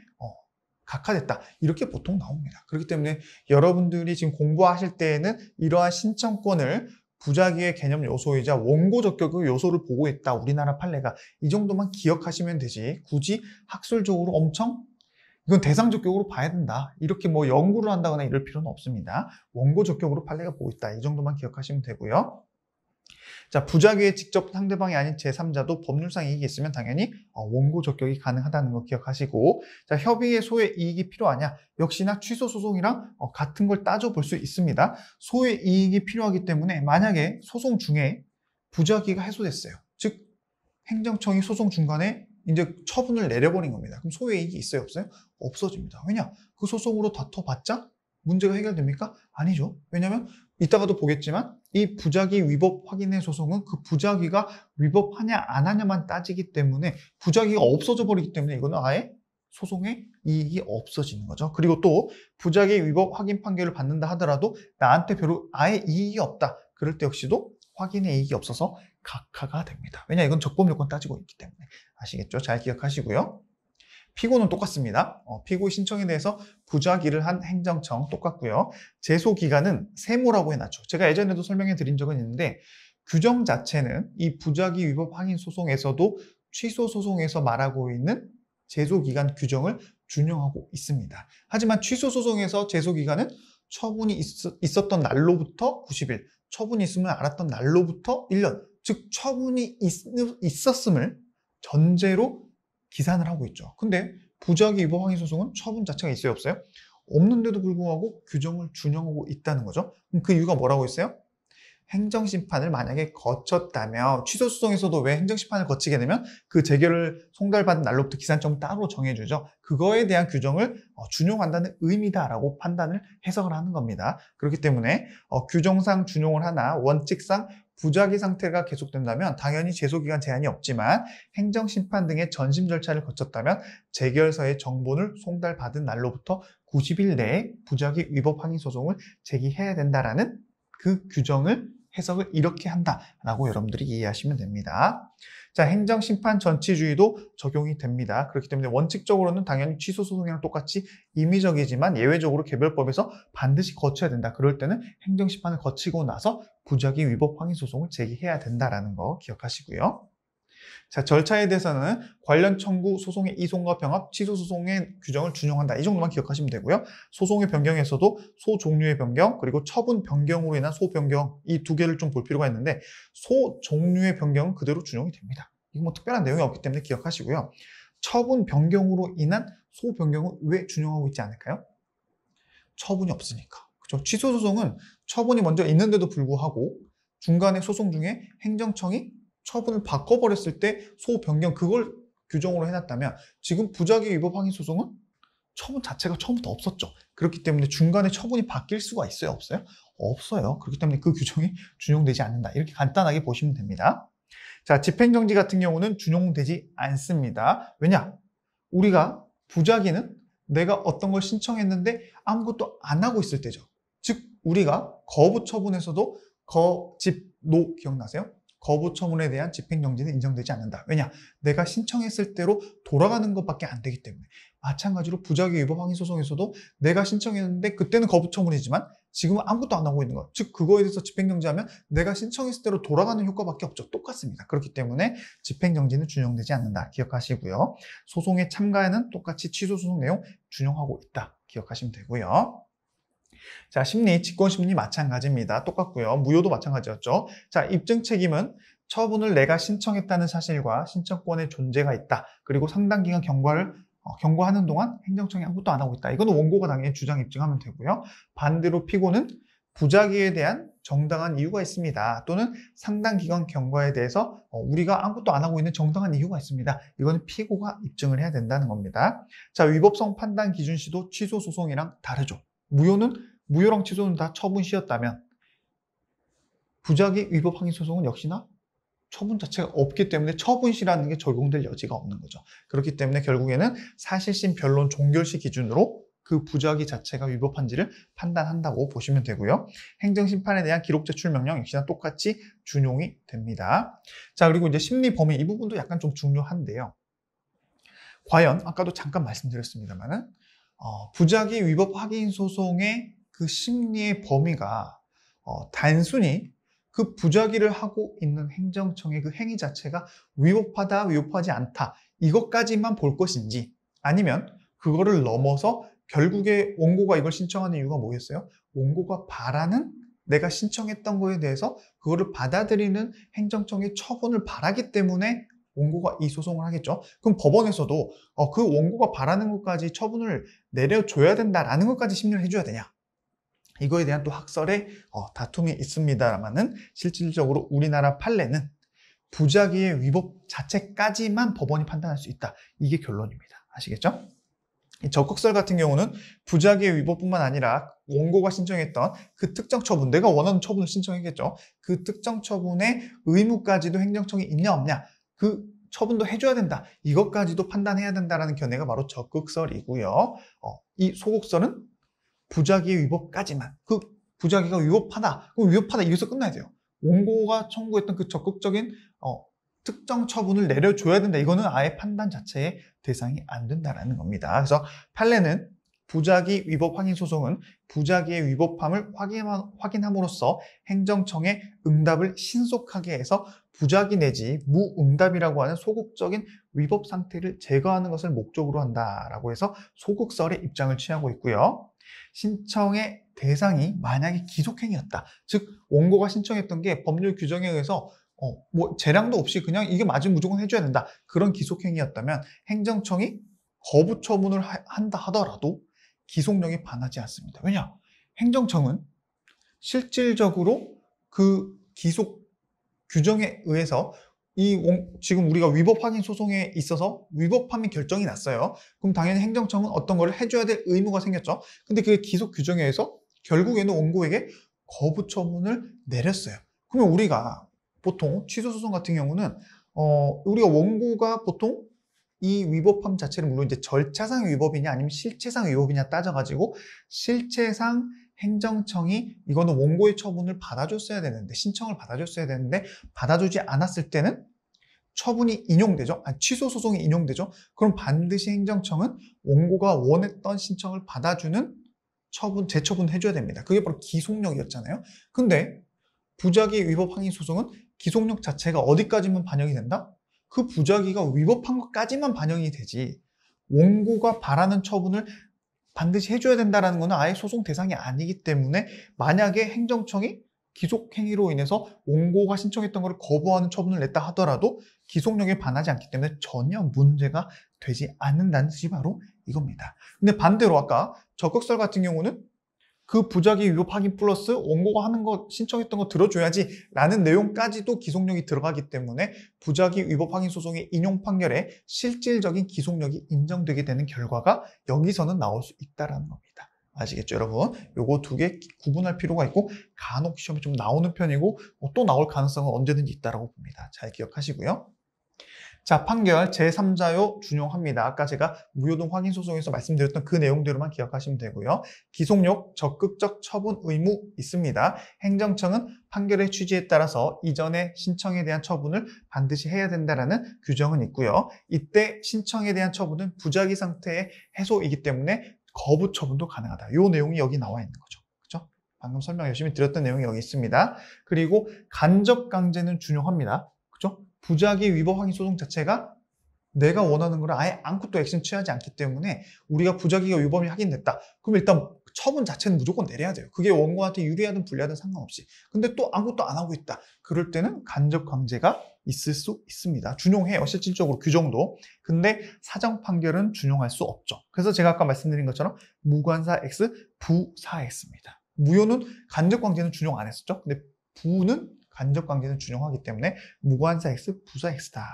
각하됐다 이렇게 보통 나옵니다. 그렇기 때문에 여러분들이 지금 공부하실 때에는 이러한 신청권을 부작위의 개념 요소이자 원고적격의 요소를 보고 있다. 우리나라 판례가 이 정도만 기억하시면 되지 굳이 학술적으로 엄청 이건 대상적격으로 봐야 된다. 이렇게 연구를 한다거나 이럴 필요는 없습니다. 원고적격으로 판례가 보고 있다. 이 정도만 기억하시면 되고요. 자, 부작위의 직접 상대방이 아닌 제3자도 법률상 이익이 있으면 당연히 원고적격이 가능하다는 거 기억하시고, 자, 협의의 소의 이익이 필요하냐? 역시나 취소소송이랑 같은 걸 따져볼 수 있습니다. 소의 이익이 필요하기 때문에 만약에 소송 중에 부작위가 해소됐어요. 즉 행정청이 소송 중간에 이제 처분을 내려버린 겁니다. 그럼 소의 이익이 있어요? 없어요? 없어집니다. 왜냐? 그 소송으로 다퉈봤자 문제가 해결됩니까? 아니죠. 왜냐하면 이따가도 보겠지만 이 부작위 위법 확인의 소송은 그 부작위가 위법하냐 안 하냐만 따지기 때문에 부작위가 없어져 버리기 때문에 이거는 아예 소송의 이익이 없어지는 거죠. 그리고 또 부작위 위법 확인 판결을 받는다 하더라도 나한테 별로 아예 이익이 없다. 그럴 때 역시도 확인의 이익이 없어서 각하가 됩니다. 왜냐? 이건 적법요건 따지고 있기 때문에. 아시겠죠? 잘 기억하시고요. 피고는 똑같습니다. 피고 신청에 대해서 부작위를 한 행정청 똑같고요. 제소기간은 세모라고 해놨죠. 제가 예전에도 설명해 드린 적은 있는데 규정 자체는 이 부작위 위법 확인 소송에서도 취소 소송에서 말하고 있는 제소기간 규정을 준용하고 있습니다. 하지만 취소 소송에서 제소기간은 처분이 있었던 날로부터 90일, 처분이 있음을 알았던 날로부터 1년, 즉 처분이 있었음을 전제로 기산을 하고 있죠. 근데 부작위 위법 확인 소송은 처분 자체가 있어요, 없어요? 없는데도 불구하고 규정을 준용하고 있다는 거죠. 그럼 그 이유가 뭐라고 했어요? 행정심판을 만약에 거쳤다면, 취소소송에서도 왜 행정심판을 거치게 되면 그 재결을 송달받은 날로부터 기산점을 따로 정해주죠. 그거에 대한 규정을 준용한다는 의미다라고 판단을 해석을 하는 겁니다. 그렇기 때문에 규정상 준용을 하나 원칙상 부작위 상태가 계속된다면 당연히 제소기간 제한이 없지만 행정심판 등의 전심 절차를 거쳤다면 재결서의 정본을 송달받은 날로부터 90일 내에 부작위 위법 확인 소송을 제기해야 된다라는 그 규정을 해석을 이렇게 한다라고 여러분들이 이해하시면 됩니다. 자, 행정심판 전치주의도 적용이 됩니다. 그렇기 때문에 원칙적으로는 당연히 취소소송이랑 똑같이 임의적이지만 예외적으로 개별법에서 반드시 거쳐야 된다. 그럴 때는 행정심판을 거치고 나서 부작위 위법 확인 소송을 제기해야 된다라는 거 기억하시고요. 자, 절차에 대해서는 관련 청구 소송의 이송과 병합, 취소 소송의 규정을 준용한다. 이 정도만 기억하시면 되고요. 소송의 변경에서도 소 종류의 변경, 그리고 처분 변경으로 인한 소 변경, 이 두 개를 좀 볼 필요가 있는데 소 종류의 변경은 그대로 준용이 됩니다. 이거 뭐 특별한 내용이 없기 때문에 기억하시고요. 처분 변경으로 인한 소 변경은 왜 준용하고 있지 않을까요? 처분이 없으니까. 그렇죠? 취소 소송은 처분이 먼저 있는데도 불구하고 중간에 소송 중에 행정청이 처분을 바꿔버렸을 때 소 변경 그걸 규정으로 해놨다면 지금 부작위 위법 확인 소송은 처분 자체가 처음부터 없었죠. 그렇기 때문에 중간에 처분이 바뀔 수가 있어요? 없어요? 없어요. 그렇기 때문에 그 규정이 준용되지 않는다. 이렇게 간단하게 보시면 됩니다. 자, 집행정지 같은 경우는 준용되지 않습니다. 왜냐? 우리가 부작위는 내가 어떤 걸 신청했는데 아무것도 안 하고 있을 때죠. 즉 우리가 거부 처분에서도 거집노 기억나세요? 거부 처분에 대한 집행정지는 인정되지 않는다. 왜냐? 내가 신청했을 대로 돌아가는 것밖에 안 되기 때문에. 마찬가지로 부작위 위법 확인 소송에서도 내가 신청했는데 그때는 거부 처분이지만 지금은 아무것도 안 하고 있는 것. 즉 그거에 대해서 집행정지하면 내가 신청했을 대로 돌아가는 효과밖에 없죠. 똑같습니다. 그렇기 때문에 집행정지는 준용되지 않는다. 기억하시고요. 소송에 참가에는 똑같이 취소소송 내용 준용하고 있다. 기억하시면 되고요. 자, 심리, 직권심리 마찬가지입니다. 똑같고요. 무효도 마찬가지였죠. 자, 입증 책임은 처분을 내가 신청했다는 사실과 신청권의 존재가 있다. 그리고 상당 기간 경과하는 동안 행정청이 아무것도 안 하고 있다. 이거는 원고가 당연히 주장 입증하면 되고요. 반대로 피고는 부작위에 대한 정당한 이유가 있습니다. 또는 상당 기간 경과에 대해서 우리가 아무것도 안 하고 있는 정당한 이유가 있습니다. 이거는 피고가 입증을 해야 된다는 겁니다. 자, 위법성 판단 기준 시도 취소 소송이랑 다르죠. 무효랑 취소는 다 처분 시였다면 부작위 위법 확인 소송은 역시나 처분 자체가 없기 때문에 처분 시라는 게 적용될 여지가 없는 거죠. 그렇기 때문에 결국에는 사실심 변론 종결시 기준으로 그 부작위 자체가 위법한지를 판단한다고 보시면 되고요. 행정심판에 대한 기록 제출 명령 역시나 똑같이 준용이 됩니다. 자, 그리고 이제 심리 범위 이 부분도 약간 좀 중요한데요. 과연 아까도 잠깐 말씀드렸습니다만은 부작위 위법 확인 소송의 그 심리의 범위가 단순히 그 부작위를 하고 있는 행정청의 그 행위 자체가 위법하다, 위법하지 않다 이것까지만 볼 것인지 아니면 그거를 넘어서 결국에 원고가 이걸 신청하는 이유가 뭐겠어요? 원고가 바라는 내가 신청했던 거에 대해서 그거를 받아들이는 행정청의 처분을 바라기 때문에 원고가 이 소송을 하겠죠. 그럼 법원에서도 그 원고가 바라는 것까지 처분을 내려줘야 된다라는 것까지 심리를 해줘야 되냐? 이거에 대한 또 학설의 다툼이 있습니다만은 실질적으로 우리나라 판례는 부작위의 위법 자체까지만 법원이 판단할 수 있다. 이게 결론입니다. 아시겠죠? 이 적극설 같은 경우는 부작위의 위법뿐만 아니라 원고가 신청했던 그 특정 처분, 내가 원하는 처분을 신청했겠죠. 그 특정 처분의 의무까지도 행정청이 있냐 없냐 그 처분도 해줘야 된다. 이것까지도 판단해야 된다라는 견해가 바로 적극설이고요. 이 소극설은 부작위의 위법까지만. 그 부작위가 위법하다. 그럼 위법하다 이래서 끝나야 돼요. 원고가 청구했던 그 적극적인 특정 처분을 내려줘야 된다. 이거는 아예 판단 자체의 대상이 안 된다라는 겁니다. 그래서 판례는 부작위 위법 확인 소송은 부작위의 위법함을 확인함으로써 행정청의 응답을 신속하게 해서 부작위 내지 무응답이라고 하는 소극적인 위법 상태를 제거하는 것을 목적으로 한다라고 해서 소극설의 입장을 취하고 있고요. 신청의 대상이 만약에 기속행위였다. 즉 원고가 신청했던 게 법률 규정에 의해서 재량도 없이 그냥 이게 맞으면 무조건 해줘야 된다. 그런 기속행위였다면 행정청이 거부 처분을 한다 하더라도 기속력이 반하지 않습니다. 왜냐? 행정청은 실질적으로 그 기속 규정에 의해서 지금 우리가 위법 확인 소송에 있어서 위법함이 결정이 났어요. 그럼 당연히 행정청은 어떤 거를 해줘야 될 의무가 생겼죠. 근데 그 기속 규정에 의해서 결국에는 원고에게 거부 처분을 내렸어요. 그러면 우리가 보통 취소 소송 같은 경우는 우리가 원고가 보통 이 위법함 자체를 물론 이제 절차상 위법이냐 아니면 실체상 위법이냐 따져가지고 실체상 행정청이 이거는 원고의 처분을 받아줬어야 되는데 신청을 받아줬어야 되는데 받아주지 않았을 때는 처분이 인용되죠. 취소 소송이 인용되죠. 그럼 반드시 행정청은 원고가 원했던 신청을 받아주는 재처분 해줘야 됩니다. 그게 바로 기속력이었잖아요. 근데 부작위 위법 확인 소송은 기속력 자체가 어디까지만 반영이 된다? 그 부작위가 위법한 것까지만 반영이 되지 원고가 바라는 처분을 반드시 해줘야 된다는 것은 아예 소송 대상이 아니기 때문에 만약에 행정청이 기속행위로 인해서 원고가 신청했던 것을 거부하는 처분을 냈다 하더라도 기속력에 반하지 않기 때문에 전혀 문제가 되지 않는다는 뜻이 바로 이겁니다. 근데 반대로 아까 적극설 같은 경우는 그 부작위 위법 확인 플러스 원고가 하는 거 신청했던 거 들어줘야지 라는 내용까지도 기속력이 들어가기 때문에 부작위 위법 확인 소송의 인용 판결에 실질적인 기속력이 인정되게 되는 결과가 여기서는 나올 수 있다는 겁니다. 아시겠죠 여러분? 요거 두 개 구분할 필요가 있고 간혹 시험에 좀 나오는 편이고 또 나올 가능성은 언제든지 있다고 봅니다. 잘 기억하시고요. 자, 판결 제3자요 준용합니다. 아까 제가 무효동 확인 소송에서 말씀드렸던 그 내용대로만 기억하시면 되고요. 기속력, 적극적 처분 의무 있습니다. 행정청은 판결의 취지에 따라서 이전의 신청에 대한 처분을 반드시 해야 된다라는 규정은 있고요. 이때 신청에 대한 처분은 부작위 상태의 해소이기 때문에 거부 처분도 가능하다. 이 내용이 여기 나와 있는 거죠. 그렇죠? 방금 설명 열심히 드렸던 내용이 여기 있습니다. 그리고 간접 강제는 준용합니다. 그렇죠? 부작위 위법 확인 소송 자체가 내가 원하는 걸 아예 아무것도 액션 취하지 않기 때문에 우리가 부작위가 위법이 확인됐다. 그럼 일단 처분 자체는 무조건 내려야 돼요. 그게 원고한테 유리하든 불리하든 상관없이. 근데 또 아무것도 안 하고 있다. 그럴 때는 간접 강제가 있을 수 있습니다. 준용해요. 실질적으로 규정도. 근데 사정 판결은 준용할 수 없죠. 그래서 제가 아까 말씀드린 것처럼 무관사 X, 부사 X입니다. 무효는 간접 강제는 준용 안 했었죠. 근데 부는 간접 강제는 준용하기 때문에 무관사 X, 부사 X다.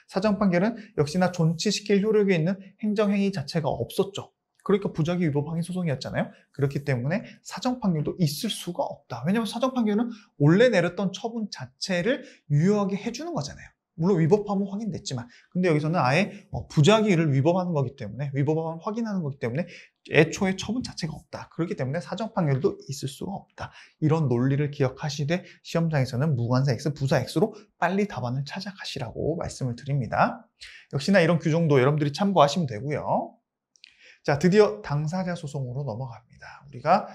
사정 판결은 역시나 존치시킬 효력이 있는 행정행위 자체가 없었죠. 그러니까 부작위 위법 확인 소송이었잖아요. 그렇기 때문에 사정 판결도 있을 수가 없다. 왜냐하면 사정 판결은 원래 내렸던 처분 자체를 유효하게 해주는 거잖아요. 물론 위법함은 확인됐지만 근데 여기서는 아예 부작위를 위법하는 거기 때문에 위법함을 확인하는 거기 때문에 애초에 처분 자체가 없다. 그렇기 때문에 사정 판결도 있을 수가 없다. 이런 논리를 기억하시되 시험장에서는 무관사 X, 부사 X로 빨리 답안을 찾아가시라고 말씀을 드립니다. 역시나 이런 규정도 여러분들이 참고하시면 되고요. 자, 드디어 당사자 소송으로 넘어갑니다. 우리가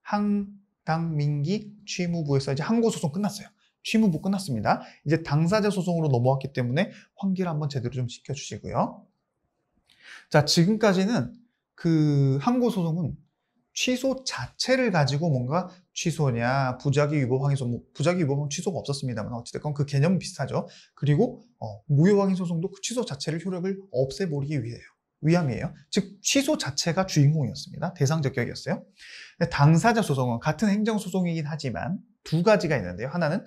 항당민기 취무부에서 이제 항고 소송 끝났어요. 취무부 끝났습니다. 이제 당사자 소송으로 넘어왔기 때문에 환기를 한번 제대로 좀 시켜주시고요. 자, 지금까지는 그 항고 소송은 취소 자체를 가지고 뭔가 취소냐, 부작위 위법 확인 소송, 부작위 위법은 취소가 없었습니다만 어찌됐건 그 개념은 비슷하죠. 그리고 무효 확인 소송도 그 취소 자체를 효력을 없애버리기 위함이에요. 즉 취소 자체가 주인공이었습니다. 대상 적격이었어요. 당사자 소송은 같은 행정소송이긴 하지만 두 가지가 있는데요. 하나는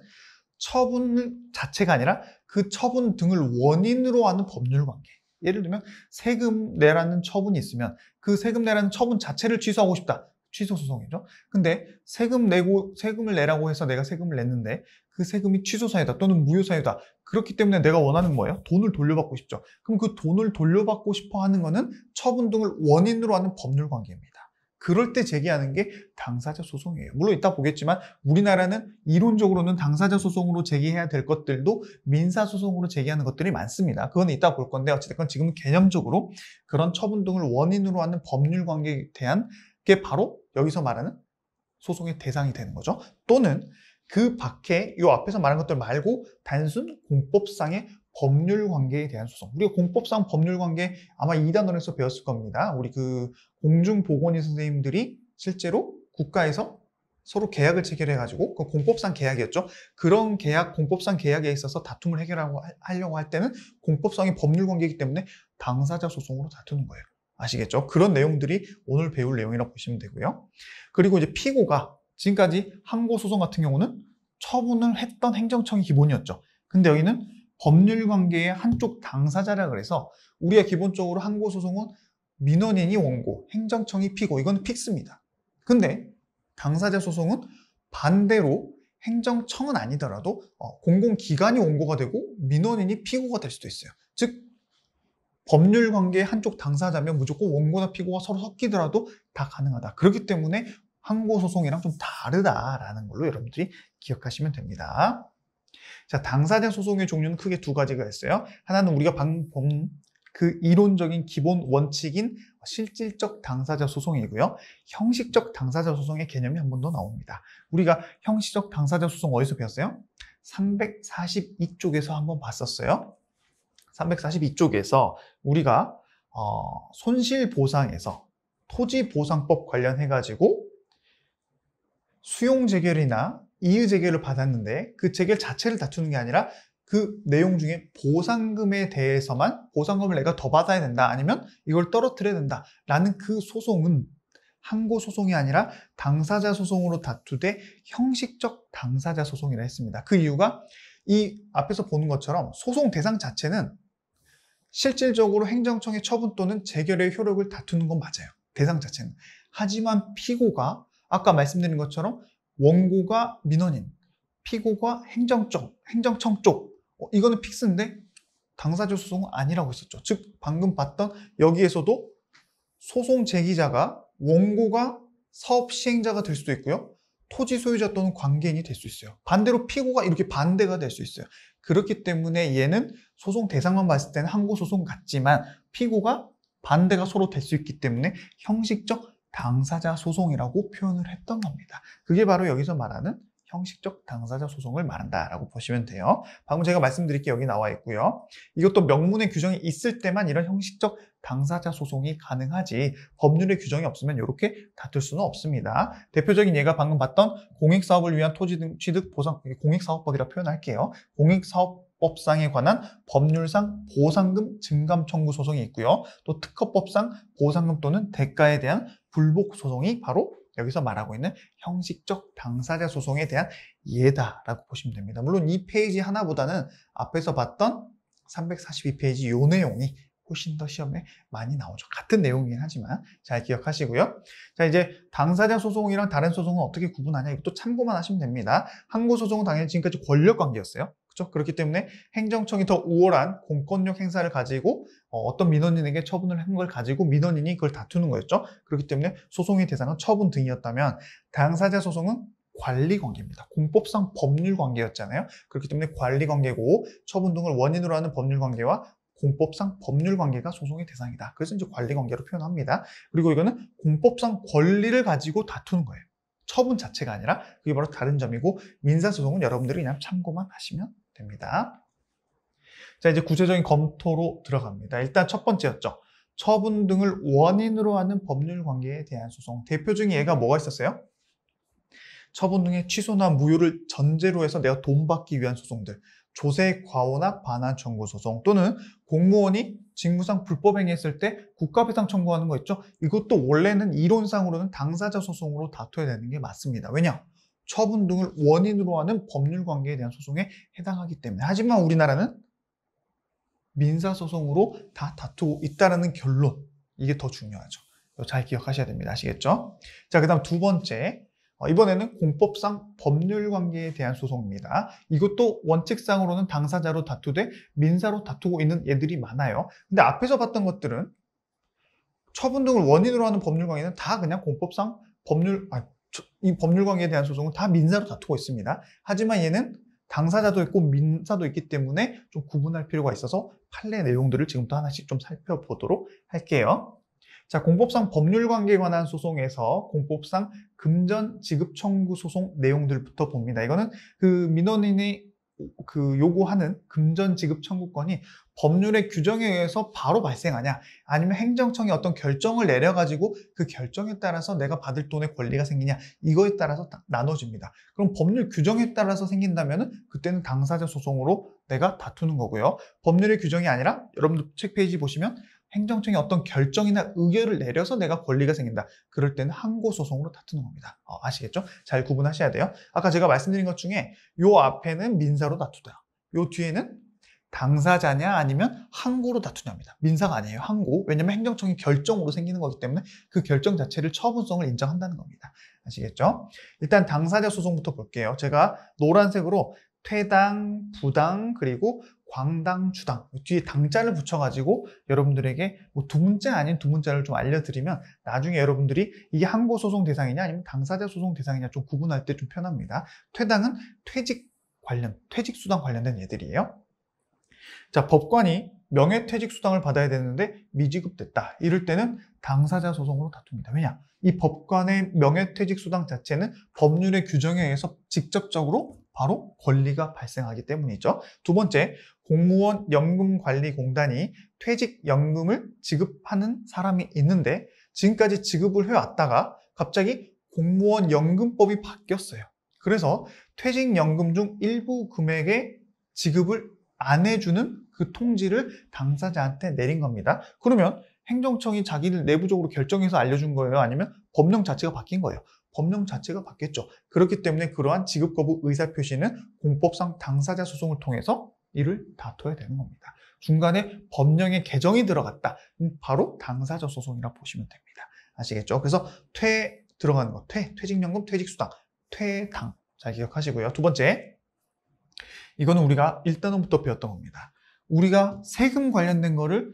처분 자체가 아니라 그 처분 등을 원인으로 하는 법률관계. 예를 들면 세금 내라는 처분이 있으면 그 세금 내라는 처분 자체를 취소하고 싶다. 취소소송이죠. 근데 세금을 내라고 해서 내가 세금을 냈는데 그 세금이 취소사유다 또는 무효사유다. 그렇기 때문에 내가 원하는 뭐예요? 돈을 돌려받고 싶죠. 그럼 그 돈을 돌려받고 싶어 하는 거는 처분 등을 원인으로 하는 법률관계입니다. 그럴 때 제기하는 게 당사자 소송이에요. 물론 이따 보겠지만 우리나라는 이론적으로는 당사자 소송으로 제기해야 될 것들도 민사 소송으로 제기하는 것들이 많습니다. 그건 이따 볼 건데 어쨌든 지금은 개념적으로 그런 처분 등을 원인으로 하는 법률 관계에 대한 게 바로 여기서 말하는 소송의 대상이 되는 거죠. 또는 그 밖에 이 앞에서 말한 것들 말고 단순 공법상의 법률 관계에 대한 소송. 우리가 공법상 법률 관계 아마 2단원에서 배웠을 겁니다. 우리 그 공중보건의 선생님들이 실제로 국가에서 서로 계약을 체결해가지고 그 공법상 계약이었죠. 그런 계약, 공법상 계약에 있어서 다툼을 하려고 할 때는 공법상의 법률 관계이기 때문에 당사자 소송으로 다투는 거예요. 아시겠죠? 그런 내용들이 오늘 배울 내용이라고 보시면 되고요. 그리고 이제 피고가 지금까지 항고소송 같은 경우는 처분을 했던 행정청이 기본이었죠. 근데 여기는 법률 관계의 한쪽 당사자라 그래서 우리가 기본적으로 항고소송은 민원인이 원고, 행정청이 피고, 이건 픽스입니다. 근데 당사자 소송은 반대로 행정청은 아니더라도 공공기관이 원고가 되고 민원인이 피고가 될 수도 있어요. 즉 법률 관계의 한쪽 당사자면 무조건 원고나 피고가 서로 섞이더라도 다 가능하다. 그렇기 때문에 항고소송이랑 좀 다르다라는 걸로 여러분들이 기억하시면 됩니다. 자, 당사자 소송의 종류는 크게 두 가지가 있어요. 하나는 우리가 방금 본 그 이론적인 기본 원칙인 실질적 당사자 소송이고요. 형식적 당사자 소송의 개념이 한 번 더 나옵니다. 우리가 형식적 당사자 소송 어디서 배웠어요? 342쪽에서 한번 봤었어요. 342쪽에서 우리가 손실보상에서 토지보상법 관련해가지고 수용재결이나 이의재결을 받았는데 그 재결 자체를 다투는 게 아니라 그 내용 중에 보상금에 대해서만 보상금을 내가 더 받아야 된다 아니면 이걸 떨어뜨려야 된다 라는 그 소송은 항고소송이 아니라 당사자 소송으로 다투되 형식적 당사자 소송이라 했습니다. 그 이유가 이 앞에서 보는 것처럼 소송 대상 자체는 실질적으로 행정청의 처분 또는 재결의 효력을 다투는 건 맞아요. 대상 자체는. 하지만 피고가 아까 말씀드린 것처럼 원고가 민원인, 피고가 행정청 쪽 이거는 픽스인데 당사자 소송은 아니라고 했었죠. 즉 방금 봤던 여기에서도 소송 제기자가 원고가 사업 시행자가 될 수도 있고요. 토지 소유자 또는 관계인이 될 수 있어요. 반대로 피고가 이렇게 반대가 될 수 있어요. 그렇기 때문에 얘는 소송 대상만 봤을 때는 항고소송 같지만 피고가 반대가 서로 될 수 있기 때문에 형식적 당사자 소송이라고 표현을 했던 겁니다. 그게 바로 여기서 말하는 형식적 당사자 소송을 말한다라고 보시면 돼요. 방금 제가 말씀드린 게 여기 나와 있고요. 이것도 명문의 규정이 있을 때만 이런 형식적 당사자 소송이 가능하지 법률의 규정이 없으면 이렇게 다툴 수는 없습니다. 대표적인 예가 방금 봤던 공익사업을 위한 토지 등 취득 보상, 공익사업법이라 표현할게요. 공익사업법상에 관한 법률상 보상금 증감 청구 소송이 있고요. 또 특허법상 보상금 또는 대가에 대한 불복 소송이 바로 여기서 말하고 있는 형식적 당사자 소송에 대한 예다라고 보시면 됩니다. 물론 이 페이지 하나보다는 앞에서 봤던 342페이지 이 내용이 훨씬 더 시험에 많이 나오죠. 같은 내용이긴 하지만 잘 기억하시고요. 자, 이제 당사자 소송이랑 다른 소송은 어떻게 구분하냐 이것도 참고만 하시면 됩니다. 항고소송은 당연히 지금까지 권력관계였어요. 그렇죠? 그렇기 때문에 행정청이 더 우월한 공권력 행사를 가지고 어떤 민원인에게 처분을 한 걸 가지고 민원인이 그걸 다투는 거였죠. 그렇기 때문에 소송의 대상은 처분 등이었다면 당사자 소송은 관리관계입니다. 공법상 법률관계였잖아요. 그렇기 때문에 관리관계고 처분 등을 원인으로 하는 법률관계와 공법상 법률관계가 소송의 대상이다. 그래서 이제 관리관계로 표현합니다. 그리고 이거는 공법상 권리를 가지고 다투는 거예요. 처분 자체가 아니라 그게 바로 다른 점이고 민사소송은 여러분들이 그냥 참고만 하시면 됩니다. 자, 이제 구체적인 검토로 들어갑니다. 일단 첫 번째였죠. 처분 등을 원인으로 하는 법률관계에 대한 소송. 대표적인 예가 뭐가 있었어요? 처분 등의 취소나 무효를 전제로 해서 내가 돈 받기 위한 소송들. 조세, 과오나 반환 청구 소송 또는 공무원이 직무상 불법 행위했을 때 국가배상 청구하는 거 있죠? 이것도 원래는 이론상으로는 당사자 소송으로 다퉈야 되는 게 맞습니다. 왜냐? 처분 등을 원인으로 하는 법률관계에 대한 소송에 해당하기 때문에. 하지만 우리나라는 민사소송으로 다 다투고 있다는 결론. 이게 더 중요하죠. 잘 기억하셔야 됩니다. 아시겠죠? 자, 그 다음 두 번째. 이번에는 공법상 법률관계에 대한 소송입니다. 이것도 원칙상으로는 당사자로 다투되 민사로 다투고 있는 예들이 많아요. 근데 앞에서 봤던 것들은 처분 등을 원인으로 하는 법률 관계는 다 그냥 공법상 이 법률 관계에 대한 소송은 다 민사로 다투고 있습니다. 하지만 얘는 당사자도 있고 민사도 있기 때문에 좀 구분할 필요가 있어서 판례 내용들을 지금부터 하나씩 좀 살펴보도록 할게요. 자, 공법상 법률 관계에 관한 소송에서 공법상 금전 지급 청구 소송 내용들부터 봅니다. 이거는 그 민원인이 요구하는 금전 지급 청구권이 법률의 규정에 의해서 바로 발생하냐, 아니면 행정청이 어떤 결정을 내려가지고 그 결정에 따라서 내가 받을 돈의 권리가 생기냐, 이거에 따라서 나눠집니다. 그럼 법률 규정에 따라서 생긴다면은 그때는 당사자 소송으로 내가 다투는 거고요. 법률의 규정이 아니라 여러분들 책 페이지 보시면 행정청이 어떤 결정이나 의결을 내려서 내가 권리가 생긴다. 그럴 때는 항고소송으로 다투는 겁니다. 아시겠죠? 잘 구분하셔야 돼요. 아까 제가 말씀드린 것 중에 요 앞에는 민사로 다투다. 요 뒤에는 당사자냐 아니면 항고로 다투냐입니다. 민사가 아니에요. 항고. 왜냐면 행정청이 결정으로 생기는 거기 때문에 그 결정 자체를 처분성을 인정한다는 겁니다. 아시겠죠? 일단 당사자 소송부터 볼게요. 제가 노란색으로 퇴당, 부당, 그리고 광당, 주당 뒤에 당자를 붙여가지고 여러분들에게 뭐 두 문자 아닌 두 문자를 좀 알려드리면 나중에 여러분들이 이게 항고소송 대상이냐 아니면 당사자 소송 대상이냐 좀 구분할 때 좀 편합니다. 퇴당은 퇴직수당 관련된 얘들이에요. 자, 법관이 명예퇴직수당을 받아야 되는데 미지급됐다. 이럴 때는 당사자 소송으로 다툽니다. 왜냐? 이 법관의 명예퇴직수당 자체는 법률의 규정에 의해서 직접적으로 바로 권리가 발생하기 때문이죠. 두 번째, 공무원 연금관리공단이 퇴직연금을 지급하는 사람이 있는데 지금까지 지급을 해왔다가 갑자기 공무원 연금법이 바뀌었어요. 그래서 퇴직연금 중 일부 금액의 지급을 안 해주는 그 통지를 당사자한테 내린 겁니다. 그러면 행정청이 자기들 내부적으로 결정해서 알려준 거예요? 아니면 법령 자체가 바뀐 거예요? 법령 자체가 바뀌었죠. 그렇기 때문에 그러한 지급 거부 의사표시는 공법상 당사자 소송을 통해서 이를 다퉈야 되는 겁니다. 중간에 법령의 개정이 들어갔다. 바로 당사자 소송이라 보시면 됩니다. 아시겠죠? 그래서 들어가는 거, 퇴직연금, 퇴직수당, 퇴당. 잘 기억하시고요. 두 번째, 이거는 우리가 1단원부터 배웠던 겁니다. 우리가 세금 관련된 거를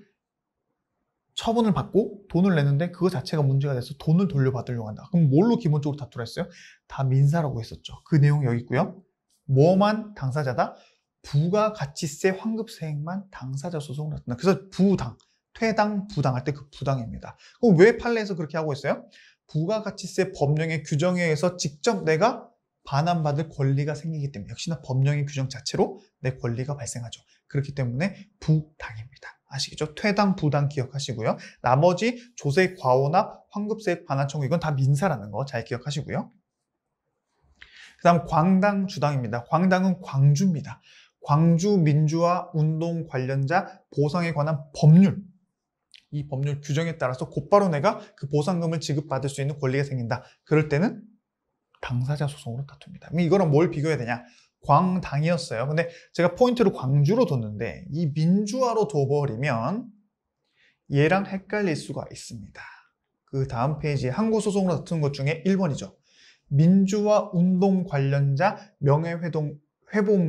처분을 받고 돈을 내는데 그거 자체가 문제가 돼서 돈을 돌려받으려고 한다. 그럼 뭘로 기본적으로 다투라 했어요? 다 민사라고 했었죠. 그 내용 여기 있고요. 뭐만 당사자다? 부가가치세 환급세액만 당사자 소송을 다툰다. 그래서 부당, 퇴당, 부당할 때 그 부당입니다. 그럼 왜 판례에서 그렇게 하고 있어요? 부가가치세 법령의 규정에 의해서 직접 내가 반환받을 권리가 생기기 때문에 역시나 법령의 규정 자체로 내 권리가 발생하죠. 그렇기 때문에 부당입니다. 아시겠죠? 퇴당, 부당 기억하시고요. 나머지 조세 과오나 환급세액 반환 청구 이건 다 민사라는 거 잘 기억하시고요. 그 다음 광당, 주당입니다. 광당은 광주입니다. 광주 민주화 운동 관련자 보상에 관한 법률. 이 법률 규정에 따라서 곧바로 내가 그 보상금을 지급받을 수 있는 권리가 생긴다. 그럴 때는 당사자 소송으로 다툽니다. 이거랑 뭘 비교해야 되냐? 광당이었어요. 근데 제가 포인트를 광주로 뒀는데 이 민주화로 둬버리면 얘랑 헷갈릴 수가 있습니다. 그 다음 페이지에 항고소송으로 다투는 것 중에 1번이죠. 민주화 운동 관련자 명예회복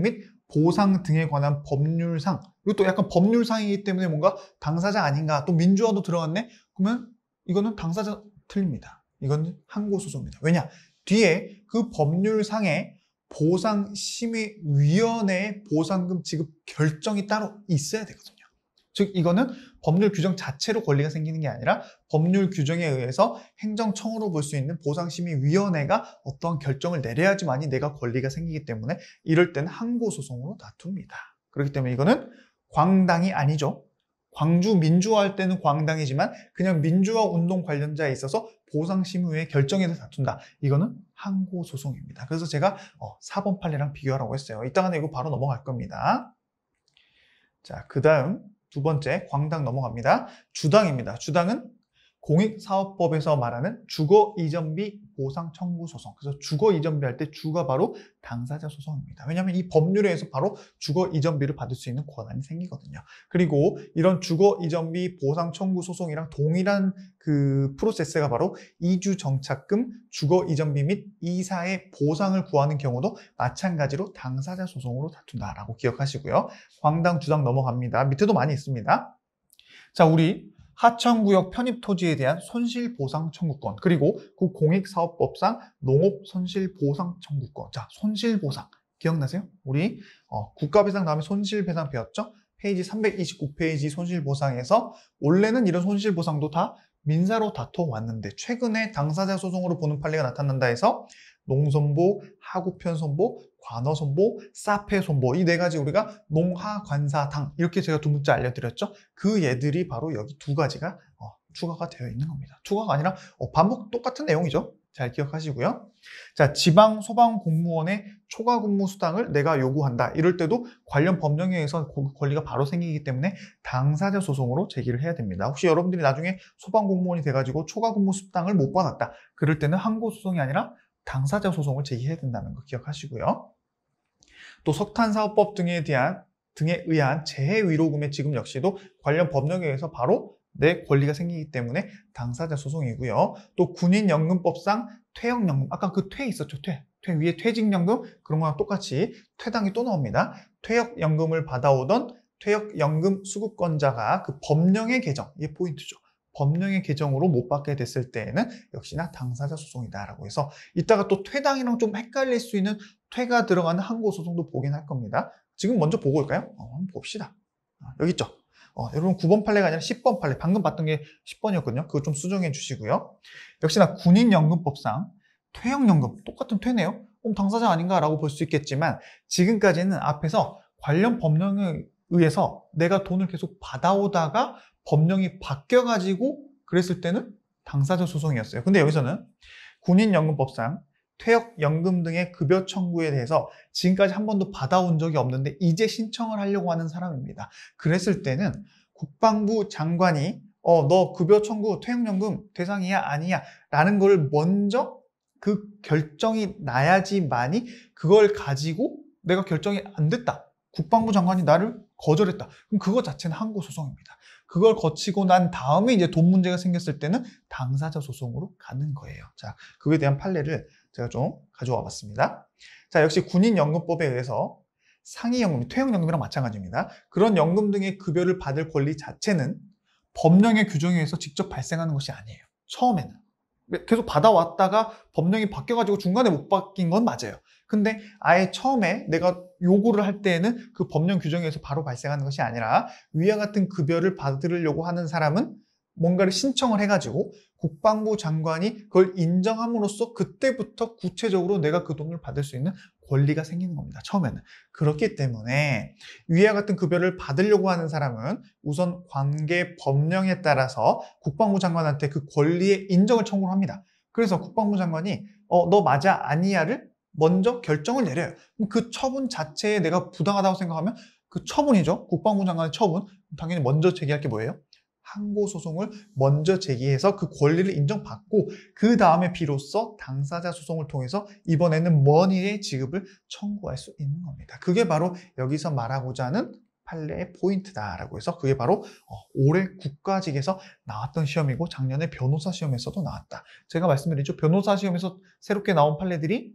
및 보상 등에 관한 법률상. 이것도 약간 법률상이기 때문에 뭔가 당사자 아닌가. 또 민주화도 들어갔네? 그러면 이거는 당사자 틀립니다. 이건 항고소송입니다. 왜냐? 뒤에 그 법률상에 보상심의위원회의 보상금 지급 결정이 따로 있어야 되거든요. 즉 이거는 법률 규정 자체로 권리가 생기는 게 아니라 법률 규정에 의해서 행정청으로 볼 수 있는 보상심의위원회가 어떠한 결정을 내려야지만이 내가 권리가 생기기 때문에 이럴 때는 항고소송으로 다툽니다. 그렇기 때문에 이거는 광당이 아니죠. 광주 민주화할 때는 광당이지만 그냥 민주화 운동 관련자에 있어서 보상심의회 결정에 대해서 다툰다. 이거는 항고소송입니다. 그래서 제가 4번 판례랑 비교하라고 했어요. 이따가는 이거 바로 넘어갈 겁니다. 자, 그 다음 두 번째 광당 넘어갑니다. 주당입니다. 주당은 공익사업법에서 말하는 주거이전비 보상청구소송. 그래서 주거이전비 할 때 주가 바로 당사자 소송입니다. 왜냐하면 이 법률에 의해서 바로 주거이전비를 받을 수 있는 권한이 생기거든요. 그리고 이런 주거이전비 보상청구소송이랑 동일한 그 프로세스가 바로 이주정착금, 주거이전비 및 이사의 보상을 구하는 경우도 마찬가지로 당사자 소송으로 다툰다라고 기억하시고요. 광당, 주당 넘어갑니다. 밑에도 많이 있습니다. 자, 우리 하천구역 편입토지에 대한 손실보상 청구권, 그리고 국공익사업법상 농업손실보상 청구권. 자, 손실보상 기억나세요? 우리 국가배상 다음에 손실배상 배웠죠? 페이지 329페이지 손실보상에서 원래는 이런 손실보상도 다 민사로 다퉈왔는데 최근에 당사자 소송으로 보는 판례가 나타난다 해서 농선보, 하구편선보, 관어선보, 사패선보 이 네 가지 우리가 농하관사당 이렇게 제가 두 문자 알려드렸죠. 그 얘들이 바로 여기 두 가지가 추가가 되어 있는 겁니다. 추가가 아니라 반복 똑같은 내용이죠. 잘 기억하시고요. 자, 지방 소방 공무원의 초과 근무 수당을 내가 요구한다. 이럴 때도 관련 법령에 의해서 그 권리가 바로 생기기 때문에 당사자 소송으로 제기를 해야 됩니다. 혹시 여러분들이 나중에 소방 공무원이 돼가지고 초과 근무 수당을 못 받았다. 그럴 때는 항고 소송이 아니라 당사자 소송을 제기해야 된다는 거 기억하시고요. 또 석탄사업법 등에 의한 재해 위로금의 지급 역시도 관련 법령에 의해서 바로 내 권리가 생기기 때문에 당사자 소송이고요. 또 군인연금법상 퇴역연금, 아까 그 퇴 있었죠? 퇴 위에 퇴직연금 그런 거랑 똑같이 퇴당이 또 나옵니다. 퇴역연금을 받아오던 퇴역연금 수급권자가 그 법령의 개정, 이게 포인트죠. 법령의 개정으로 못 받게 됐을 때에는 역시나 당사자 소송이다라고 해서 이따가 또 퇴당이랑 좀 헷갈릴 수 있는 퇴가 들어가는 항고 소송도 보긴 할 겁니다. 지금 먼저 보고 올까요? 한번 봅시다. 여기 있죠? 여러분 9번 판례가 아니라 10번 판례, 방금 봤던 게 10번이었거든요. 그거 좀 수정해 주시고요. 역시나 군인연금법상 퇴역연금, 똑같은 퇴네요. 그럼 당사자 아닌가라고 볼 수 있겠지만 지금까지는 앞에서 관련 법령에 의해서 내가 돈을 계속 받아오다가 법령이 바뀌어가지고 그랬을 때는 당사자 소송이었어요. 근데 여기서는 군인연금법상 퇴역연금 등의 급여 청구에 대해서 지금까지 한 번도 받아온 적이 없는데 이제 신청을 하려고 하는 사람입니다. 그랬을 때는 국방부 장관이 너 급여 청구 퇴역연금 대상이야 아니야 라는 걸 먼저 그 결정이 나야지만이 그걸 가지고 내가 결정이 안 됐다. 국방부 장관이 나를 거절했다. 그럼 그거 자체는 항고 소송입니다. 그걸 거치고 난 다음에 이제 돈 문제가 생겼을 때는 당사자 소송으로 가는 거예요. 자, 그거에 대한 판례를 제가 좀 가져와 봤습니다. 자, 역시 군인연금법에 의해서 상위연금, 퇴역연금이랑 마찬가지입니다. 그런 연금 등의 급여를 받을 권리 자체는 법령의 규정에 의해서 직접 발생하는 것이 아니에요. 처음에는. 계속 받아왔다가 법령이 바뀌어가지고 중간에 못 바뀐 건 맞아요. 근데 아예 처음에 내가 요구를 할 때에는 그 법령 규정에 의해서 바로 발생하는 것이 아니라 위와 같은 급여를 받으려고 하는 사람은 뭔가를 신청을 해가지고 국방부 장관이 그걸 인정함으로써 그때부터 구체적으로 내가 그 돈을 받을 수 있는 권리가 생기는 겁니다. 처음에는. 그렇기 때문에 위와 같은 급여를 받으려고 하는 사람은 우선 관계 법령에 따라서 국방부 장관한테 그 권리의 인정을 청구를 합니다. 그래서 국방부 장관이 너 맞아 아니야를 먼저 결정을 내려요. 그럼 그 처분 자체에 내가 부당하다고 생각하면 그 처분이죠. 국방부 장관의 처분. 당연히 먼저 제기할 게 뭐예요? 항고소송을 먼저 제기해서 그 권리를 인정받고 그 다음에 비로소 당사자 소송을 통해서 이번에는 머니의 지급을 청구할 수 있는 겁니다. 그게 바로 여기서 말하고자 하는 판례의 포인트다라고 해서 그게 바로 올해 국가직에서 나왔던 시험이고 작년에 변호사 시험에서도 나왔다. 제가 말씀드렸죠. 변호사 시험에서 새롭게 나온 판례들이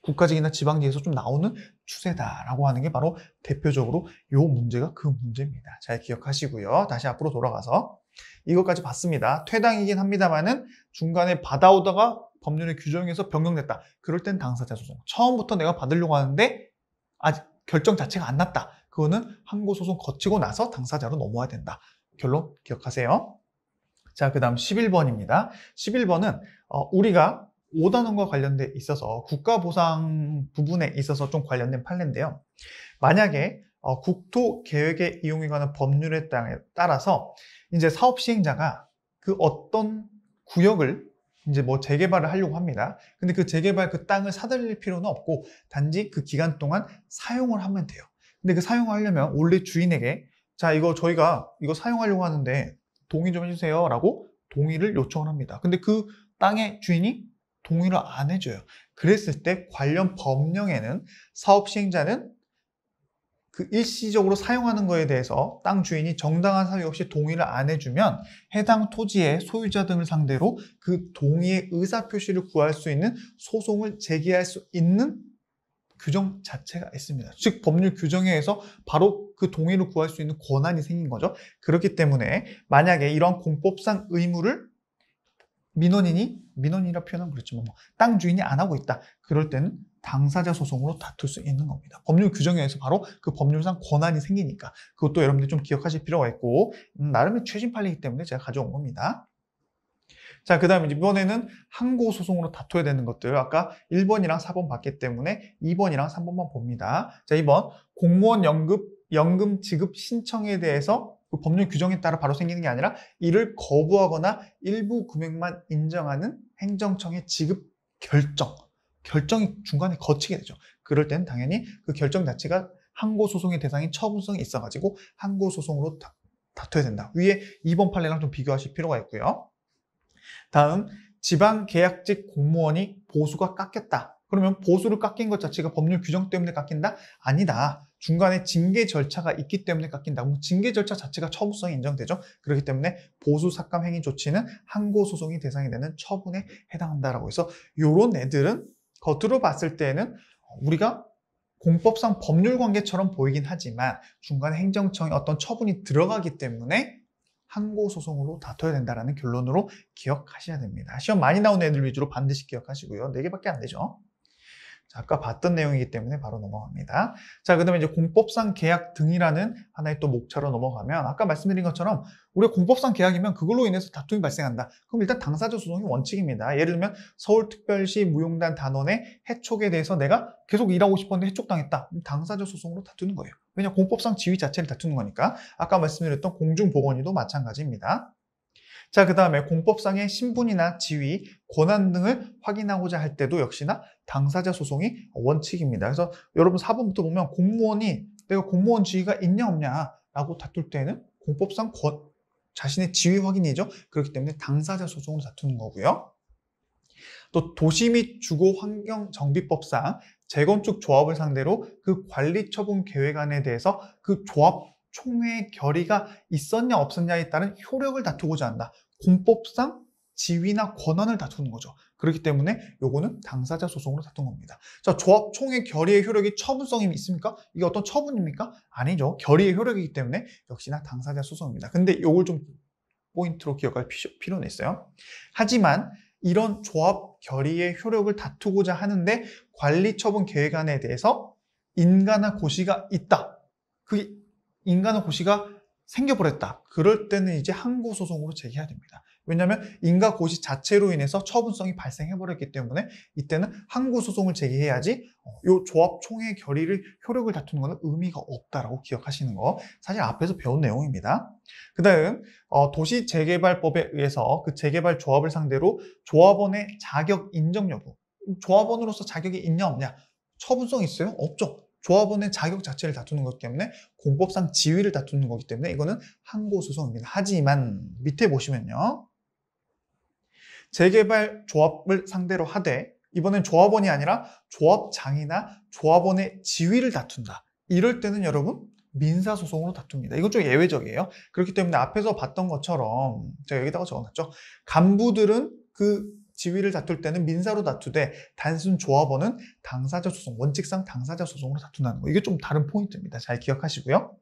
국가직이나 지방직에서 좀 나오는 추세다라고 하는 게 바로 대표적으로 이 문제가 그 문제입니다. 잘 기억하시고요. 다시 앞으로 돌아가서 이것까지 봤습니다. 퇴당이긴 합니다만은 중간에 받아오다가 법률의 규정에서 변경됐다. 그럴 땐 당사자 소송. 처음부터 내가 받으려고 하는데 아직 결정 자체가 안 났다. 그거는 항고소송 거치고 나서 당사자로 넘어와야 된다. 결론 기억하세요. 자, 그 다음 11번입니다. 11번은 우리가 5단원과 관련돼 있어서 국가보상 부분에 있어서 좀 관련된 판례인데요. 만약에 국토계획의 이용에 관한 법률에 따라서 이제 사업 시행자가 그 어떤 구역을 이제 뭐 재개발을 하려고 합니다. 근데 그 재개발 그 땅을 사들일 필요는 없고 단지 그 기간 동안 사용을 하면 돼요. 근데 그 사용하려면 원래 주인에게 자, 저희가 이거 사용하려고 하는데 동의 좀 해주세요 라고 동의를 요청을 합니다. 근데 그 땅의 주인이 동의를 안 해줘요. 그랬을 때 관련 법령에는 사업 시행자는 그 일시적으로 사용하는 거에 대해서 땅 주인이 정당한 사유 없이 동의를 안 해주면 해당 토지의 소유자 등을 상대로 그 동의의 의사표시를 구할 수 있는 소송을 제기할 수 있는 규정 자체가 있습니다. 즉 법률 규정에 의해서 바로 그 동의를 구할 수 있는 권한이 생긴 거죠. 그렇기 때문에 만약에 이러한 공법상 의무를 민원이라 표현하면 그렇지만 땅 주인이 안 하고 있다. 그럴 때는 당사자 소송으로 다툴 수 있는 겁니다. 법률 규정에 의해서 바로 그 법률상 권한이 생기니까 그것도 여러분들이 좀 기억하실 필요가 있고 나름의 최신 판례이기 때문에 제가 가져온 겁니다. 자, 그 다음에 이번에는 항고소송으로 다투어야 되는 것들 아까 1번이랑 4번 봤기 때문에 2번이랑 3번만 봅니다. 자, 2번 공무원 연금 지급 신청에 대해서 그 법률 규정에 따라 바로 생기는 게 아니라 이를 거부하거나 일부 금액만 인정하는 행정청의 지급 결정이 중간에 거치게 되죠. 그럴 때는 당연히 그 결정 자체가 항고소송의 대상인 처분성이 있어가지고 항고소송으로 다투어야 된다. 위에 2번 판례랑 좀 비교하실 필요가 있고요. 다음 지방계약직 공무원이 보수가 깎였다. 그러면 보수를 깎인 것 자체가 법률 규정 때문에 깎인다? 아니다. 중간에 징계 절차가 있기 때문에 깎인다. 징계 절차 자체가 처분성이 인정되죠. 그렇기 때문에 보수 삭감 행위 조치는 항고소송이 대상이 되는 처분에 해당한다라고 해서 이런 애들은 겉으로 봤을 때는 우리가 공법상 법률 관계처럼 보이긴 하지만 중간에 행정청의 어떤 처분이 들어가기 때문에 항고소송으로 다퉈야 된다는 결론으로 기억하셔야 됩니다. 시험 많이 나오는 애들 위주로 반드시 기억하시고요. 4개밖에 안 되죠. 자, 아까 봤던 내용이기 때문에 바로 넘어갑니다. 자, 그 다음에 이제 공법상 계약 등이라는 하나의 또 목차로 넘어가면 아까 말씀드린 것처럼 우리가 공법상 계약이면 그걸로 인해서 다툼이 발생한다. 그럼 일단 당사자 소송이 원칙입니다. 예를 들면 서울특별시 무용단 단원의 해촉에 대해서 내가 계속 일하고 싶었는데 해촉당했다. 그럼 당사자 소송으로 다투는 거예요. 왜냐 공법상 지위 자체를 다투는 거니까. 아까 말씀드렸던 공중보건위도 마찬가지입니다. 자, 그 다음에 공법상의 신분이나 지위, 권한 등을 확인하고자 할 때도 역시나 당사자 소송이 원칙입니다. 그래서 여러분 4번부터 보면 공무원이 내가 공무원 지위가 있냐 없냐라고 다툴 때는 공법상 자신의 지위 확인이죠. 그렇기 때문에 당사자 소송으로 다투는 거고요. 또 도시 및 주거 환경 정비법상 재건축 조합을 상대로 그 관리 처분 계획안에 대해서 그 조합 총회 결의가 있었냐 없었냐에 따른 효력을 다투고자 한다. 공법상 지위나 권한을 다투는 거죠. 그렇기 때문에 요거는 당사자 소송으로 다툰 겁니다. 자, 조합 총회 결의의 효력이 처분성이 있습니까? 이게 어떤 처분입니까? 아니죠. 결의의 효력이기 때문에 역시나 당사자 소송입니다. 근데 요걸 좀 포인트로 기억할 필요는 있어요. 하지만 이런 조합 결의의 효력을 다투고자 하는데 관리 처분 계획안에 대해서 인가나 고시가 있다. 그게 인가나 고시가 생겨버렸다. 그럴 때는 이제 항고소송으로 제기해야 됩니다. 왜냐하면 인가 고시 자체로 인해서 처분성이 발생해버렸기 때문에 이때는 항고소송을 제기해야지 이 조합 총회 결의를 효력을 다투는 것은 의미가 없다라고 기억하시는 거 사실 앞에서 배운 내용입니다. 그 다음 도시재개발법에 의해서 그 재개발 조합을 상대로 조합원의 자격 인정 여부 조합원으로서 자격이 있냐 없냐 처분성 있어요? 없죠. 조합원의 자격 자체를 다투는 거기 때문에 공법상 지위를 다투는 거기 때문에 이거는 항고소송입니다. 하지만 밑에 보시면요. 재개발 조합을 상대로 하되 이번엔 조합원이 아니라 조합장이나 조합원의 지위를 다툰다. 이럴 때는 여러분 민사소송으로 다툽니다. 이건 좀 예외적이에요. 그렇기 때문에 앞에서 봤던 것처럼 제가 여기다가 적어놨죠. 간부들은 그 지위를 다툴 때는 민사로 다투되 단순 조합원은 당사자 소송, 원칙상 당사자 소송으로 다툰다는 거. 이게 좀 다른 포인트입니다. 잘 기억하시고요.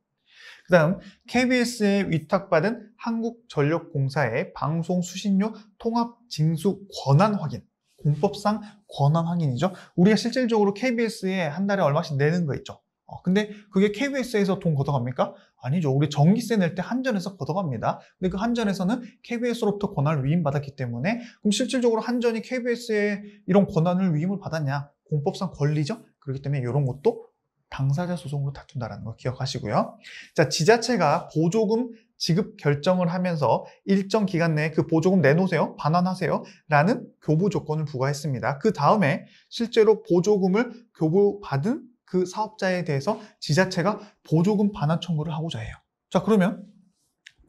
그 다음 KBS에 위탁받은 한국전력공사의 방송 수신료 통합 징수 권한 확인. 공법상 권한 확인이죠. 우리가 실질적으로 KBS에 한 달에 얼마씩 내는 거 있죠. 근데 그게 KBS에서 돈 걷어갑니까? 아니죠. 우리 전기세 낼 때 한전에서 걷어갑니다. 근데 그 한전에서는 KBS로부터 권한을 위임받았기 때문에 그럼 실질적으로 한전이 KBS에 이런 권한을 위임을 받았냐? 공법상 권리죠. 그렇기 때문에 이런 것도 당사자 소송으로 다툰다는 거 기억하시고요. 자, 지자체가 보조금 지급 결정을 하면서 일정 기간 내에 그 보조금 내놓으세요. 반환하세요. 라는 교부 조건을 부과했습니다. 그 다음에 실제로 보조금을 교부받은 그 사업자에 대해서 지자체가 보조금 반환 청구를 하고자 해요. 자, 그러면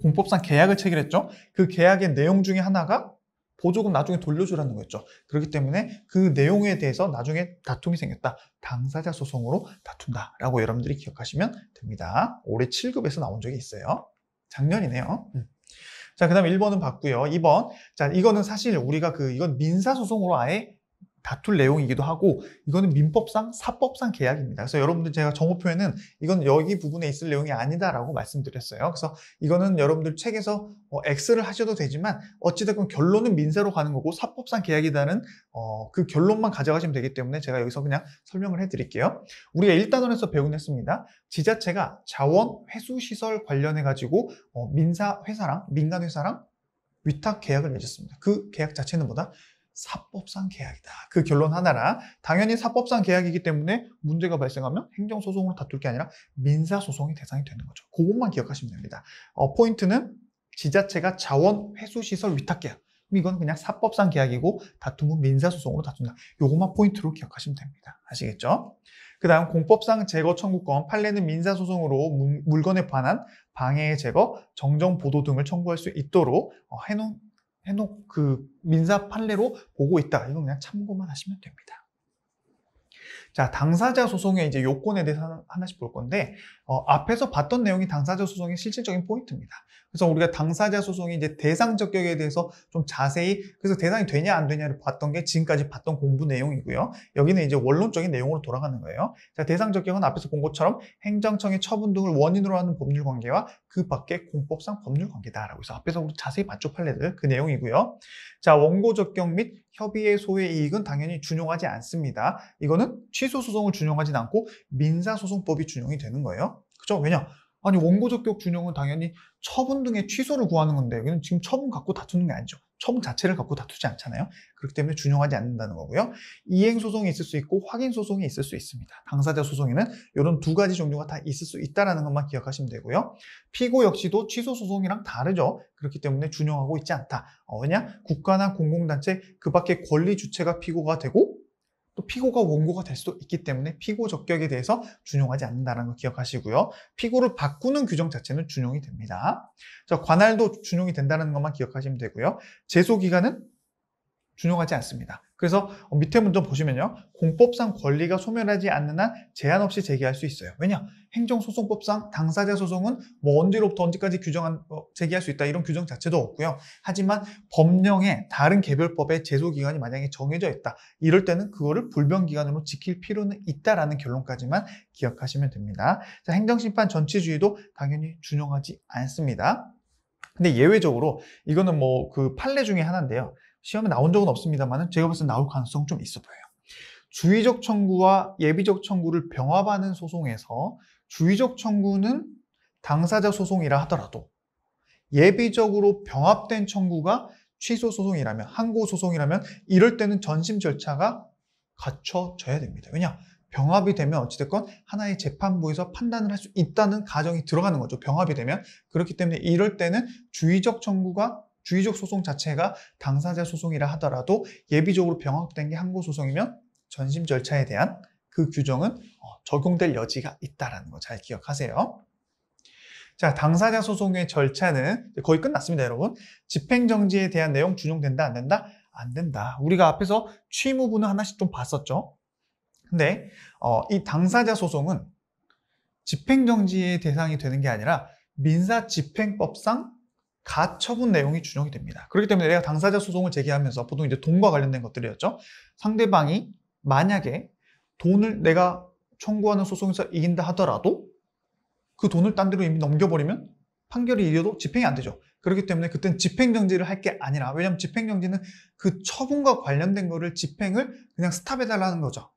공법상 계약을 체결했죠. 그 계약의 내용 중에 하나가 보조금 나중에 돌려주라는 거였죠. 그렇기 때문에 그 내용에 대해서 나중에 다툼이 생겼다. 당사자 소송으로 다툰다라고 여러분들이 기억하시면 됩니다. 올해 7급에서 나온 적이 있어요. 작년이네요. 자, 그 다음에 1번은 봤고요. 2번. 자, 이거는 사실 우리가 이건 민사소송으로 아예 다툴 내용이기도 하고 이거는 민법상 사법상 계약입니다. 그래서 여러분들 제가 정오표에는 이건 여기 부분에 있을 내용이 아니다라고 말씀드렸어요. 그래서 이거는 여러분들 책에서 X를 하셔도 되지만 어찌됐건 결론은 민사로 가는 거고 사법상 계약이다는 그 결론만 가져가시면 되기 때문에 제가 여기서 그냥 설명을 해드릴게요. 우리가 1단원에서 배운 했습니다. 지자체가 자원 회수 시설 관련해 가지고 민사 회사랑 민간 회사랑 위탁 계약을 맺었습니다. 그 계약 자체는 뭐다? 사법상 계약이다. 그 결론 하나라. 당연히 사법상 계약이기 때문에 문제가 발생하면 행정소송으로 다툴 게 아니라 민사소송이 대상이 되는 거죠. 그것만 기억하시면 됩니다. 포인트는 지자체가 자원 회수시설 위탁계약. 이건 그냥 사법상 계약이고 다툼은 민사소송으로 다툰다. 요것만 포인트로 기억하시면 됩니다. 아시겠죠? 그 다음 공법상 제거 청구권, 판례는 민사소송으로 물건에 관한 방해의 제거, 정정 보도 등을 청구할 수 있도록 해놓은 그 민사 판례로 보고 있다. 이건 그냥 참고만 하시면 됩니다. 자, 당사자 소송의 이제 요건에 대해서 하나씩 볼 건데, 앞에서 봤던 내용이 당사자 소송의 실질적인 포인트입니다. 그래서 우리가 당사자 소송이 이제 대상 적격에 대해서 좀 자세히, 그래서 대상이 되냐 안 되냐를 봤던 게 지금까지 봤던 공부 내용이고요. 여기는 이제 원론적인 내용으로 돌아가는 거예요. 자, 대상 적격은 앞에서 본 것처럼 행정청의 처분 등을 원인으로 하는 법률 관계와 그 밖의 공법상 법률 관계다라고 해서 앞에서 우리 자세히 봤죠, 판례들. 그 내용이고요. 자, 원고 적격 및 협의의 소의 이익은 당연히 준용하지 않습니다. 이거는 취소 소송을 준용하진 않고 민사소송법이 준용이 되는 거예요. 그죠? 왜냐? 아니, 원고 적격 준용은 당연히 처분 등의 취소를 구하는 건데 여기는 지금 처분 갖고 다투는 게 아니죠. 처분 자체를 갖고 다투지 않잖아요. 그렇기 때문에 준용하지 않는다는 거고요. 이행소송이 있을 수 있고 확인소송이 있을 수 있습니다. 당사자 소송에는 이런 두 가지 종류가 다 있을 수 있다는 것만 기억하시면 되고요. 피고 역시도 취소소송이랑 다르죠. 그렇기 때문에 준용하고 있지 않다. 왜냐? 국가나 공공단체 그 밖의 권리 주체가 피고가 되고 또 피고가 원고가 될 수도 있기 때문에 피고 적격에 대해서 준용하지 않는다는 거 기억하시고요. 피고를 바꾸는 규정 자체는 준용이 됩니다. 자, 관할도 준용이 된다는 것만 기억하시면 되고요. 제소기간은 준용하지 않습니다. 그래서 밑에 문제 보시면요. 공법상 권리가 소멸하지 않는 한 제한 없이 제기할 수 있어요. 왜냐? 행정소송법상 당사자 소송은 뭐 언제로부터 언제까지 제기할 수 있다 이런 규정 자체도 없고요. 하지만 법령에 다른 개별법의 제소기간이 만약에 정해져 있다. 이럴 때는 그거를 불변기간으로 지킬 필요는 있다라는 결론까지만 기억하시면 됩니다. 자, 행정심판 전치주의도 당연히 준용하지 않습니다. 근데 예외적으로 이거는 뭐 그 판례 중에 하나인데요. 시험에 나온 적은 없습니다만 제가 봤을 때 나올 가능성 좀 있어 보여요. 주의적 청구와 예비적 청구를 병합하는 소송에서 주의적 청구는 당사자 소송이라 하더라도 예비적으로 병합된 청구가 취소 소송이라면, 항고 소송이라면 이럴 때는 전심 절차가 갖춰져야 됩니다. 왜냐? 병합이 되면 어찌됐건 하나의 재판부에서 판단을 할 수 있다는 가정이 들어가는 거죠. 병합이 되면. 그렇기 때문에 이럴 때는 주의적 소송 자체가 당사자 소송이라 하더라도 예비적으로 병합된 게 항고 소송이면 전심 절차에 대한 그 규정은 적용될 여지가 있다는 거 잘 기억하세요. 자, 당사자 소송의 절차는 거의 끝났습니다, 여러분. 집행정지에 대한 내용 준용된다, 안 된다? 안 된다. 우리가 앞에서 취무부는 하나씩 좀 봤었죠. 근데 이 당사자 소송은 집행정지의 대상이 되는 게 아니라 민사집행법상 가처분 내용이 준용이 됩니다. 그렇기 때문에 내가 당사자 소송을 제기하면서 보통 이제 돈과 관련된 것들이었죠. 상대방이 만약에 돈을 내가 청구하는 소송에서 이긴다 하더라도 그 돈을 딴 데로 이미 넘겨버리면 판결이 이겨도 집행이 안 되죠. 그렇기 때문에 그때는 집행정지를 할 게 아니라, 왜냐하면 집행정지는 그 처분과 관련된 거를 집행을 그냥 스탑해달라는 거죠.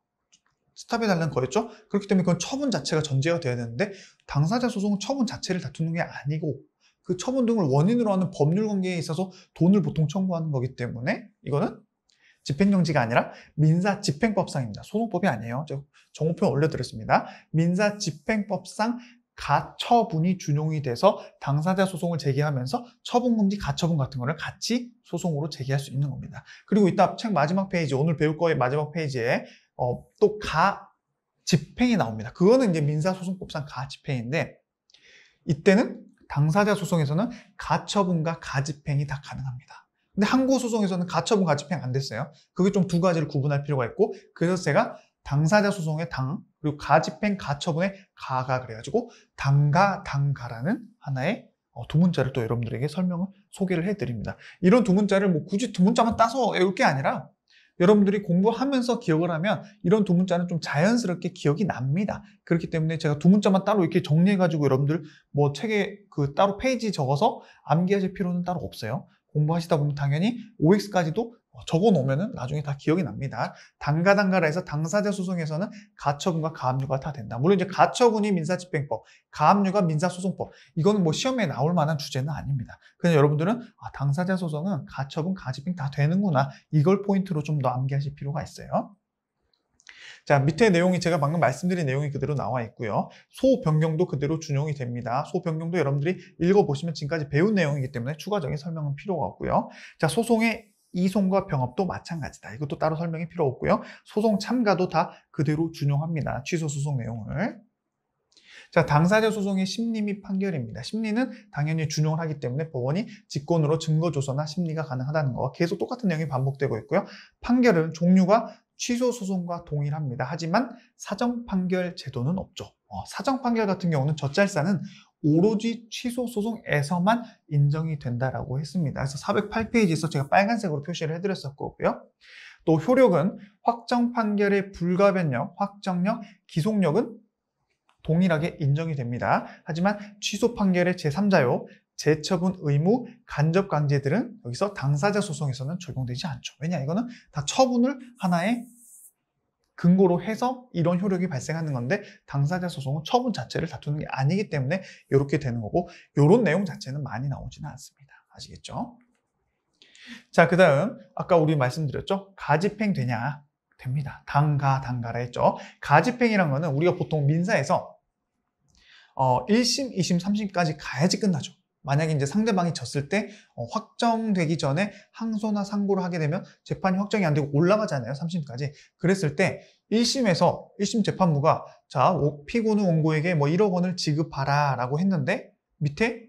스탑해달라는 거였죠. 그렇기 때문에 그건 처분 자체가 전제가 돼야 되는데 당사자 소송은 처분 자체를 다투는 게 아니고 그 처분 등을 원인으로 하는 법률 관계에 있어서 돈을 보통 청구하는 거기 때문에 이거는 집행정지가 아니라 민사집행법상입니다. 소송법이 아니에요. 정오표 올려드렸습니다. 민사집행법상 가처분이 준용이 돼서 당사자 소송을 제기하면서 처분금지 가처분 같은 거를 같이 소송으로 제기할 수 있는 겁니다. 그리고 이따 책 마지막 페이지, 오늘 배울 거의 마지막 페이지에 또 가집행이 나옵니다. 그거는 이제 민사소송법상 가집행인데 이때는 당사자 소송에서는 가처분과 가집행이 다 가능합니다. 근데 항고 소송에서는 가처분, 가집행 안 됐어요. 그게 좀 두 가지를 구분할 필요가 있고, 그래서 제가 당사자 소송의 당, 그리고 가집행, 가처분의 가가 그래가지고 당가, 당가라는 하나의 두 문자를 또 여러분들에게 소개를 해드립니다. 이런 두 문자를 뭐 굳이 두 문자만 따서 외울 게 아니라 여러분들이 공부하면서 기억을 하면 이런 두 문자는 좀 자연스럽게 기억이 납니다. 그렇기 때문에 제가 두 문자만 따로 이렇게 정리해가지고 여러분들 뭐 책에 따로 페이지 적어서 암기하실 필요는 따로 없어요. 공부하시다 보면 당연히 OX까지도 적어 놓으면 나중에 다 기억이 납니다. 단가라 해서 당사자 소송에서는 가처분과 가압류가 다 된다. 물론 이제 가처분이 민사집행법, 가압류가 민사소송법. 이거는 뭐 시험에 나올 만한 주제는 아닙니다. 그냥 여러분들은 당사자 소송은 가처분, 가집행 다 되는구나. 이걸 포인트로 좀 더 암기하실 필요가 있어요. 자, 밑에 내용이 제가 방금 말씀드린 내용이 그대로 나와 있고요. 소변경도 그대로 준용이 됩니다. 소변경도 여러분들이 읽어보시면 지금까지 배운 내용이기 때문에 추가적인 설명은 필요가 없고요. 자, 소송의 이송과 병합도 마찬가지다. 이것도 따로 설명이 필요 없고요. 소송 참가도 다 그대로 준용합니다. 취소 소송 내용을. 자, 당사자 소송의 심리 및 판결입니다. 심리는 당연히 준용을 하기 때문에 법원이 직권으로 증거 조서나 심리가 가능하다는 거 계속 똑같은 내용이 반복되고 있고요. 판결은 종류가 취소 소송과 동일합니다. 하지만 사정 판결 제도는 없죠. 사정 판결 같은 경우는 젖잘사는 오로지 취소 소송에서만 인정이 된다라고 했습니다. 그래서 408페이지에서 제가 빨간색으로 표시를 해드렸었고요. 또 효력은 확정 판결의 불가변력, 확정력, 기속력은 동일하게 인정이 됩니다. 하지만 취소 판결의 제3자요, 재처분 의무, 간접 강제들은 여기서 당사자 소송에서는 적용되지 않죠. 왜냐? 이거는 다 처분을 하나의 근거로 해서 이런 효력이 발생하는 건데 당사자 소송은 처분 자체를 다투는 게 아니기 때문에 이렇게 되는 거고 이런 내용 자체는 많이 나오지는 않습니다. 아시겠죠? 자, 그 다음 아까 우리 말씀드렸죠? 가집행 되냐? 됩니다. 당가라 했죠? 가집행이란 거는 우리가 보통 민사에서 1심, 2심, 3심까지 가야지 끝나죠. 만약에 이제 상대방이 졌을 때 확정되기 전에 항소나 상고를 하게 되면 재판이 확정이 안 되고 올라가잖아요. 3심까지. 그랬을 때 1심에서 1심 재판부가 자, 피고는 원고에게 뭐 1억 원을 지급하라 라고 했는데 밑에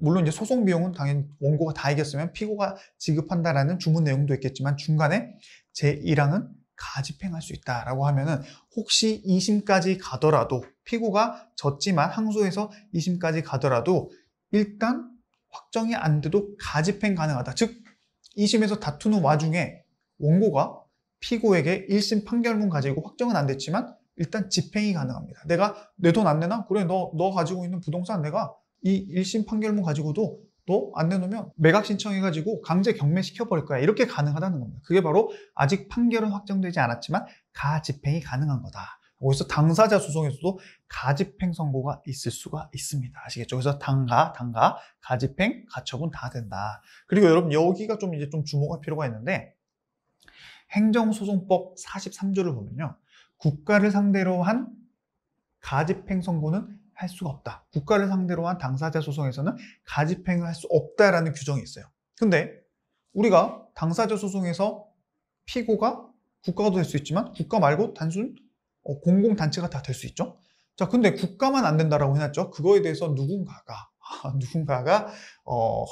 물론 이제 소송 비용은 당연히 원고가 다 이겼으면 피고가 지급한다라는 주문 내용도 있겠지만 중간에 제1항은 가집행할 수 있다라고 하면은 혹시 2심까지 가더라도 피고가 졌지만 항소해서 2심까지 가더라도 일단 확정이 안 돼도 가집행 가능하다. 즉 2심에서 다투는 와중에 원고가 피고에게 1심 판결문 가지고 확정은 안 됐지만 일단 집행이 가능합니다. 내가 내 돈 안 내나? 그래 너 가지고 있는 부동산 내가 이 1심 판결문 가지고도 너 안 내놓으면 매각 신청해가지고 강제 경매시켜버릴 거야. 이렇게 가능하다는 겁니다. 그게 바로 아직 판결은 확정되지 않았지만 가집행이 가능한 거다. 여기서 당사자 소송에서도 가집행 선고가 있을 수가 있습니다. 아시겠죠? 그래서 당가, 가집행, 가처분 다 된다. 그리고 여러분 여기가 좀 이제 좀 주목할 필요가 있는데 행정소송법 43조를 보면요. 국가를 상대로 한 가집행 선고는 할 수가 없다. 국가를 상대로 한 당사자 소송에서는 가집행을 할 수 없다라는 규정이 있어요. 근데 우리가 당사자 소송에서 피고가 국가가 될 수 있지만 국가 말고 단순 공공단체가 다 될 수 있죠. 자, 근데 국가만 안 된다라고 해놨죠. 그거에 대해서 누군가가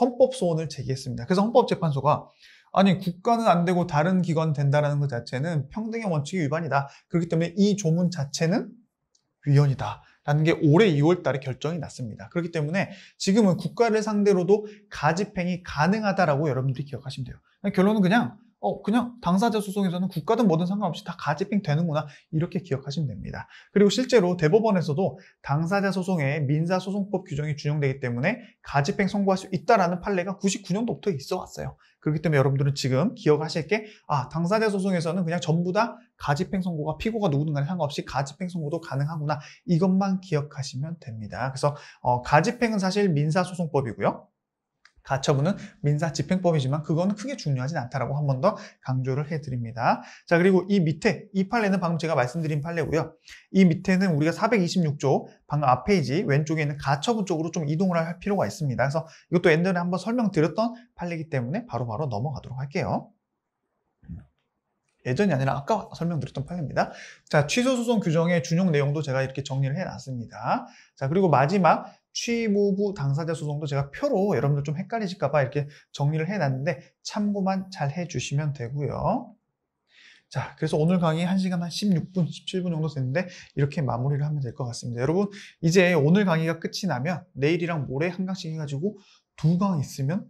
헌법 소원을 제기했습니다. 그래서 헌법재판소가 아니 국가는 안 되고 다른 기관 된다라는 것 자체는 평등의 원칙의 위반이다. 그렇기 때문에 이 조문 자체는 위헌이다. 라는 게 올해 2월 달에 결정이 났습니다. 그렇기 때문에 지금은 국가를 상대로도 가집행이 가능하다라고 여러분들이 기억하시면 돼요. 결론은 그냥 당사자 소송에서는 국가든 뭐든 상관없이 다 가집행 되는구나 이렇게 기억하시면 됩니다. 그리고 실제로 대법원에서도 당사자 소송에 민사소송법 규정이 준용되기 때문에 가집행 선고할 수 있다라는 판례가 99년도부터 있어 왔어요. 그렇기 때문에 여러분들은 지금 기억하실 게 당사자 소송에서는 그냥 전부 다 가집행 선고가 피고가 누구든 간에 상관없이 가집행 선고도 가능하구나 이것만 기억하시면 됩니다. 그래서 가집행은 사실 민사소송법이고요. 가처분은 민사집행법이지만 그거는 크게 중요하진 않다라고 한 번 더 강조를 해드립니다. 자, 그리고 이 밑에 이 판례는 방금 제가 말씀드린 판례고요. 이 밑에는 우리가 426조 방금 앞 페이지 왼쪽에 있는 가처분 쪽으로 좀 이동을 할 필요가 있습니다. 그래서 이것도 옛날에 한번 설명드렸던 판례이기 때문에 바로바로 넘어가도록 할게요. 예전이 아니라 아까 설명드렸던 판례입니다. 자, 취소소송 규정의 준용 내용도 제가 이렇게 정리를 해놨습니다. 자, 그리고 마지막 취무부 당사자 소송도 제가 표로 여러분들 좀 헷갈리실까봐 이렇게 정리를 해놨는데 참고만 잘 해주시면 되고요. 자, 그래서 오늘 강의 1시간 한 16분, 17분 정도 됐는데 이렇게 마무리를 하면 될 것 같습니다. 여러분, 이제 오늘 강의가 끝이 나면 내일이랑 모레 한 강씩 해가지고 2강 있으면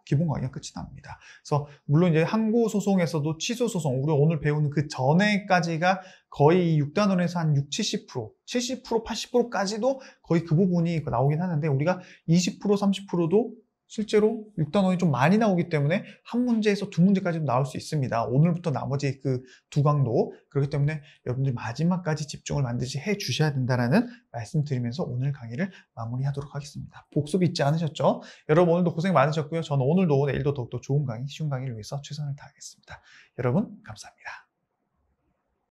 기본 강의가 끝이 납니다. 그래서 물론 이제 항고 소송에서도 취소 소송, 우리 오늘 배우는 그 전에까지가 거의 6단원에서 한 6, 70%, 70%, 80%까지도 거의 그 부분이 나오긴 하는데 우리가 20%, 30%도 실제로 6단원이 좀 많이 나오기 때문에 한 문제에서 두 문제까지도 나올 수 있습니다. 오늘부터 나머지 그 두 강도. 그렇기 때문에 여러분들이 마지막까지 집중을 반드시 해 주셔야 된다는 말씀드리면서 오늘 강의를 마무리하도록 하겠습니다. 복습 잊지 않으셨죠? 여러분 오늘도 고생 많으셨고요. 저는 오늘도 내일도 더욱더 좋은 강의, 쉬운 강의를 위해서 최선을 다하겠습니다. 여러분 감사합니다.